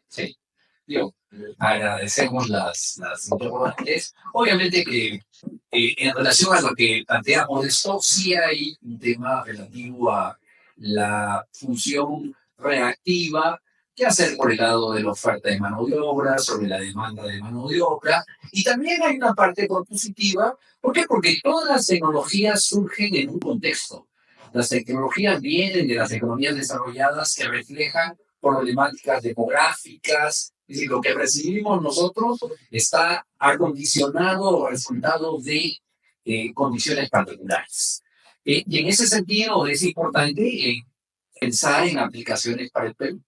E: Sí, yo agradecemos las interrogantes. Obviamente que en relación a lo que planteamos esto, sí hay un tema relativo a la función reactiva que hacer por el lado de la oferta de mano de obra, sobre la demanda de mano de obra, y también hay una parte propositiva. ¿Por qué? Porque todas las tecnologías surgen en un contexto. Las tecnologías vienen de las economías desarrolladas que reflejan problemáticas demográficas. Es decir, lo que recibimos nosotros está acondicionado, resultado de condiciones particulares. Y en ese sentido es importante pensar en aplicaciones para el Perú,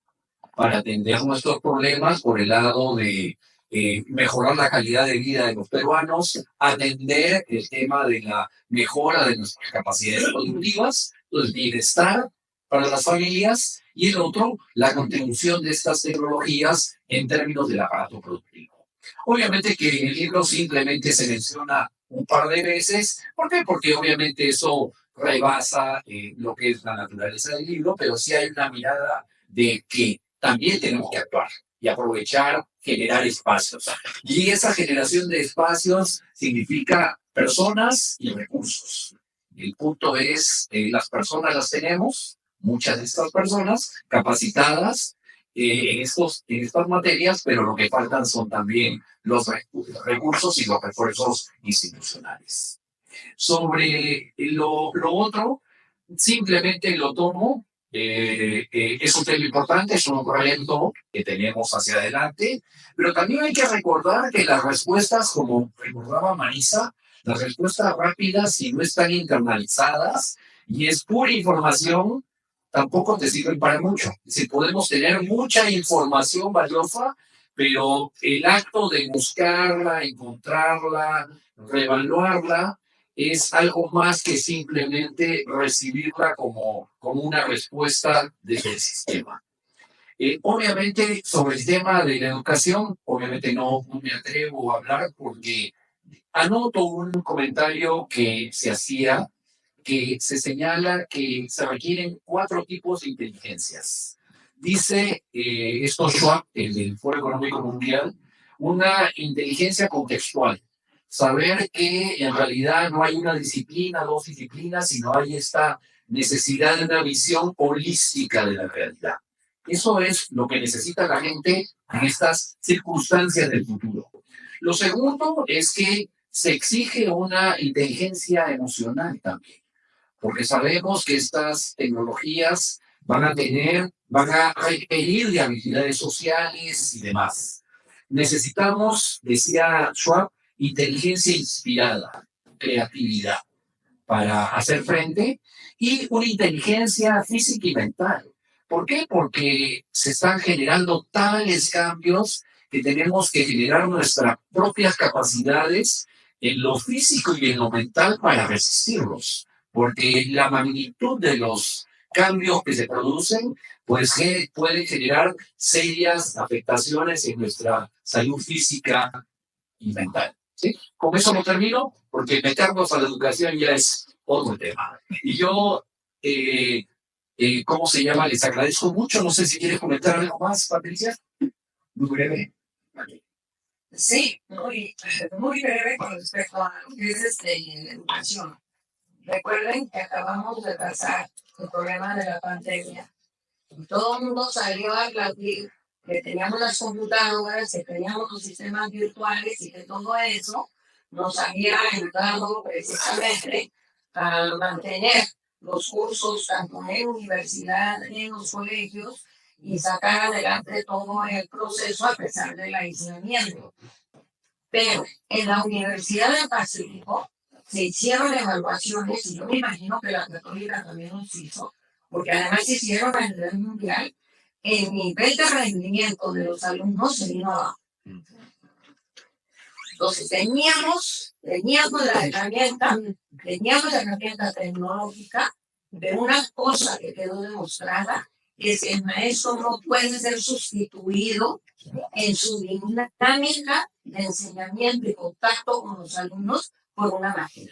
E: para atender nuestros problemas por el lado de mejorar la calidad de vida de los peruanos, atender el tema de la mejora de nuestras capacidades productivas, el bienestar para las familias, y el otro, la contribución de estas tecnologías en términos del aparato productivo. Obviamente que en el libro simplemente se menciona un par de veces. ¿Por qué? Porque obviamente eso rebasa lo que es la naturaleza del libro, pero sí hay una mirada de que también tenemos que actuar y aprovechar, generar espacios. Y esa generación de espacios significa personas y recursos. El punto es, las personas las tenemos, muchas de estas personas capacitadas en estas materias, pero lo que faltan son también los recursos y los refuerzos institucionales. Sobre lo otro, simplemente lo tomo, es un tema importante, es un reto que tenemos hacia adelante, pero también hay que recordar que las respuestas, como recordaba Marisa, las respuestas rápidas, si no están internalizadas y es pura información, tampoco te sirven para mucho. Si podemos tener mucha información valiosa, pero el acto de buscarla, encontrarla, reevaluarla, es algo más que simplemente recibirla como una respuesta desde el sistema. Obviamente, sobre el tema de la educación, obviamente no me atrevo a hablar porque anoto un comentario que se hacía, que se señala que se requieren 4 tipos de inteligencias. Dice esto Schwab, el del Foro Económico Mundial, una inteligencia contextual. Saber que en realidad no hay una disciplina, 2 disciplinas, sino hay esta necesidad de una visión holística de la realidad. Eso es lo que necesita la gente en estas circunstancias del futuro. Lo segundo es que se exige una inteligencia emocional también, porque sabemos que estas tecnologías van a requerir de habilidades sociales y demás. Necesitamos, decía Schwab, inteligencia inspirada, creatividad para hacer frente y una inteligencia física y mental. ¿Por qué? Porque se están generando tales cambios que tenemos que generar nuestras propias capacidades en lo físico y en lo mental para resistirlos. Porque la magnitud de los cambios que se producen pues, puede generar serias afectaciones en nuestra salud física y mental. ¿Sí? Con eso no termino, porque meternos a la educación ya es otro tema. Y yo, ¿cómo se llama? Les agradezco mucho. No sé si quieres comentar algo más, Patricia. Muy breve.
F: Sí, muy breve con respecto a lo que es la educación. Recuerden que acabamos de pasar el problema de la pandemia. Todo el mundo salió a aplaudir que teníamos las computadoras, que teníamos los sistemas virtuales y que todo eso nos había ayudado precisamente a mantener los cursos tanto en universidad, en los colegios y sacar adelante todo el proceso a pesar del aislamiento. Pero en la Universidad del Pacífico se hicieron evaluaciones, y yo me imagino que la Católica también los hizo, porque además se hicieron a nivel mundial, el nivel de rendimiento de los alumnos se vino abajo. Entonces teníamos la herramienta tecnológica, pero una cosa que quedó demostrada es que el maestro no puede ser sustituido en su dinámica de enseñamiento y contacto con los alumnos por una máquina.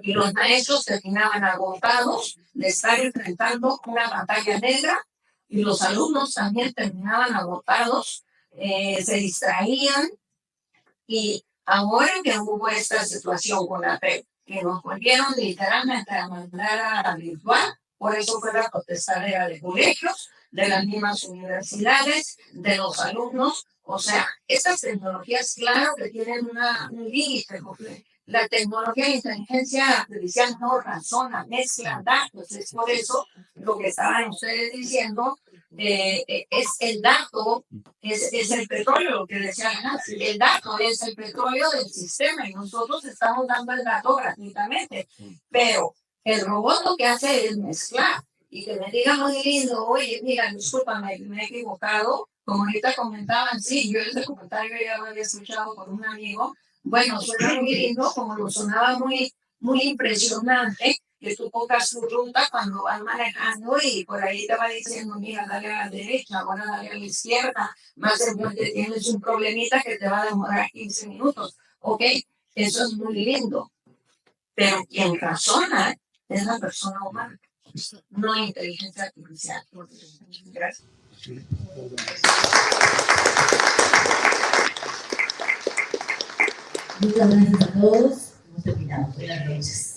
F: Y los maestros terminaban agotados de estar enfrentando una pantalla negra y los alumnos también terminaban agotados, se distraían y ahora que hubo esta situación con la PEP, que nos volvieron literalmente a mandar a virtual, por eso fue la protestadera de colegios, de las mismas universidades, de los alumnos. O sea, estas tecnologías, claro que tienen un límite, porque la tecnología de inteligencia artificial no razona, mezcla datos. Es por eso lo que estaban ustedes diciendo, es el dato, es el petróleo, lo que decían antes. El dato es el petróleo del sistema y nosotros estamos dando el dato gratuitamente. Pero el robot lo que hace es mezclar y que me diga muy lindo, oye, mira, discúlpame, me he equivocado. Como ahorita comentaban, sí, yo ese comentario ya lo había escuchado por un amigo. Bueno, suena muy lindo, como lo sonaba muy impresionante, que tú pongas tu ruta cuando vas manejando y por ahí te va diciendo, mira, dale a la derecha, ahora dale a la izquierda, más enfrente tienes un problemita que te va a demorar 15 minutos. Ok, eso es muy lindo, pero quien razona es la persona humana, no inteligencia artificial. Gracias.
C: Muchas gracias a todos. Hemos terminado. Buenas noches.